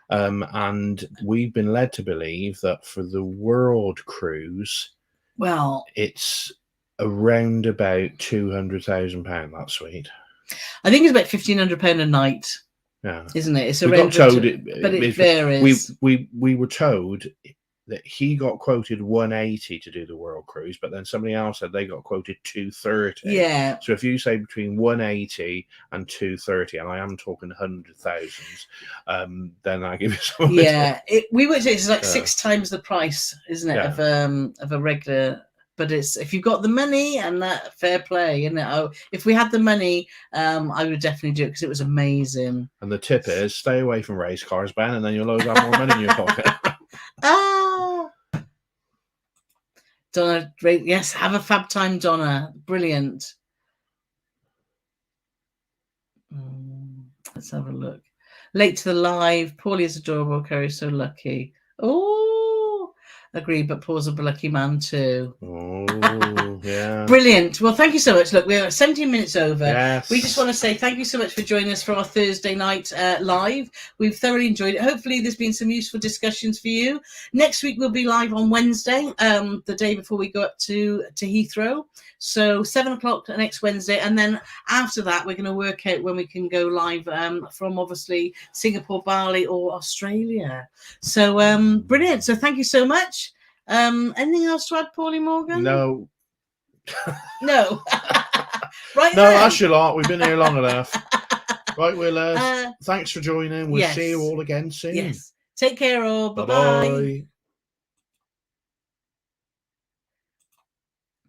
And we've been led to believe that for the world cruise, it's around about £200,000, that suite. I think it's about £1,500 a night. Yeah, isn't it? It's we got told but it varies. We were told that he got quoted 180 to do the world cruise, but then somebody else said they got quoted 230. Yeah. So if you say between 180 and 230, and I am talking hundred thousands, then I give you some. Yeah, it's like 6 times the price, isn't it, of a regular. But it's if you've got the money and that, fair play, isn't it? If we had the money, I would definitely do it because it was amazing. And the tip is stay away from race cars, Ben, and then you'll always have more money in your pocket. Donna, great. Yes, have a fab time, Donna. Brilliant. Let's have a look. Late to the live. Paulie is adorable. Carrie's so lucky. Oh, agree, but Paul's a lucky man too. Oh, yeah. Brilliant. Well, thank you so much. Look, we're 17 minutes over. Yes. We just want to say thank you so much for joining us for our Thursday night live. We've thoroughly enjoyed it. Hopefully there's been some useful discussions for you. Next week we'll be live on Wednesday, the day before we go up to Heathrow. So 7 o'clock next Wednesday. And then after that, we're going to work out when we can go live from obviously Singapore, Bali or Australia. So brilliant. So thank you so much. Anything else to add, Paulie Morgan? No. No. Right. No, that's your lot. We've been here long enough. Right, Will. Thanks for joining. We'll see you all again soon. Yes. Take care, all. Bye-bye. Bye-bye.